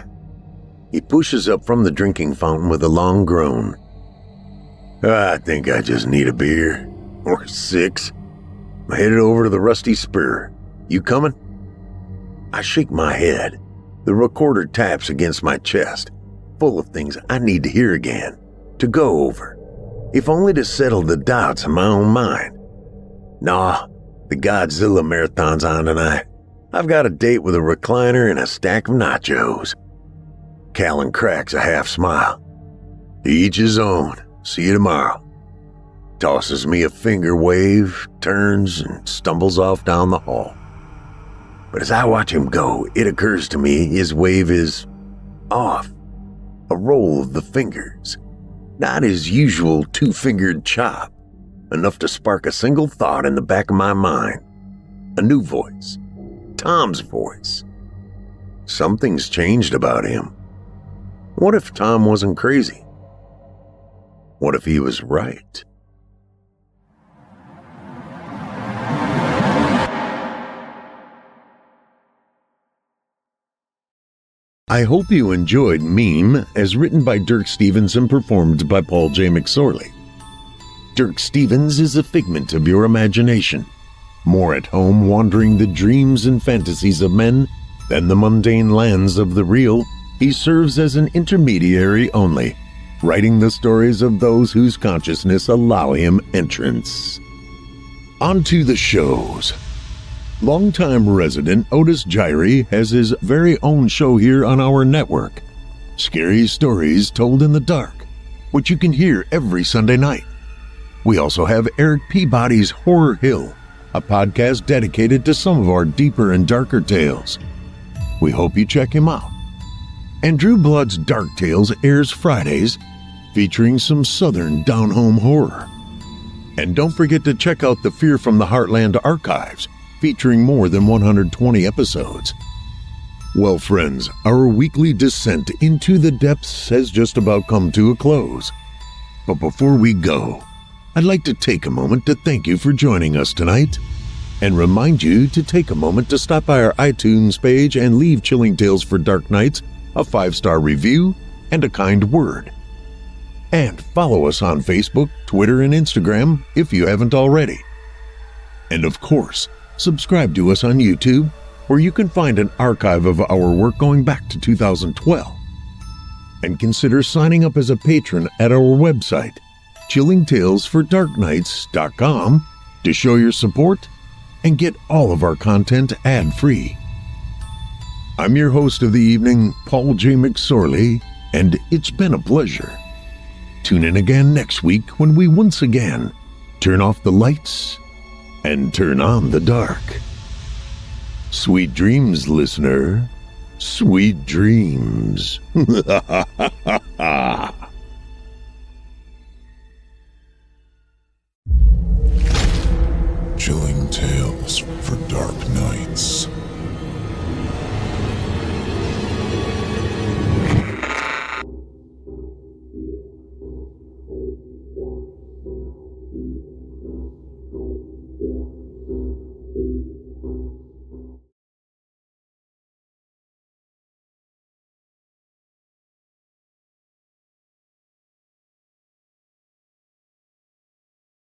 He pushes up from the drinking fountain with a long groan. I think I just need a beer. Or 6. I'm headed over to the Rusty Spur. You coming? I shake my head. The recorder taps against my chest, full of things I need to hear again, to go over, if only to settle the doubts in my own mind. Nah, the Godzilla marathon's on tonight. I've got a date with a recliner and a stack of nachos. Callan cracks a half smile. To each his own. See you tomorrow. Tosses me a finger wave, turns, and stumbles off down the hall. But as I watch him go, it occurs to me his wave is off. A roll of the fingers. Not his usual 2-fingered chop. Enough to spark a single thought in the back of my mind. A new voice. Tom's voice. Something's changed about him. What if Tom wasn't crazy? What if he was right? I hope you enjoyed Meme, as written by Dirk Stevens and performed by Paul J. McSorley. Dirk Stevens is a figment of your imagination, more at home wandering the dreams and fantasies of men than the mundane lands of the real. He serves as an intermediary only, writing the stories of those whose consciousness allow him entrance. On to the shows. Longtime resident Otis Gyrie has his very own show here on our network, Scary Stories Told in the Dark, which you can hear every Sunday night. We also have Eric Peabody's Horror Hill, a podcast dedicated to some of our deeper and darker tales. We hope you check him out. And Drew Blood's Dark Tales airs Fridays, featuring some southern down-home horror. And don't forget to check out the Fear from the Heartland archives, featuring more than 120 episodes. Well, friends, our weekly descent into the depths has just about come to a close. But before we go, I'd like to take a moment to thank you for joining us tonight, and remind you to take a moment to stop by our iTunes page and leave Chilling Tales for Dark Nights a 5-star review and a kind word. And follow us on Facebook, Twitter, and Instagram if you haven't already. And of course, subscribe to us on YouTube, where you can find an archive of our work going back to 2012. And consider signing up as a patron at our website, chillingtalesfordarknights.com, to show your support and get all of our content ad-free. I'm your host of the evening, Paul J. McSorley, and it's been a pleasure. Tune in again next week when we once again turn off the lights and turn on the dark. Sweet dreams, listener. Sweet dreams. Chilling Tales for Dark Nights.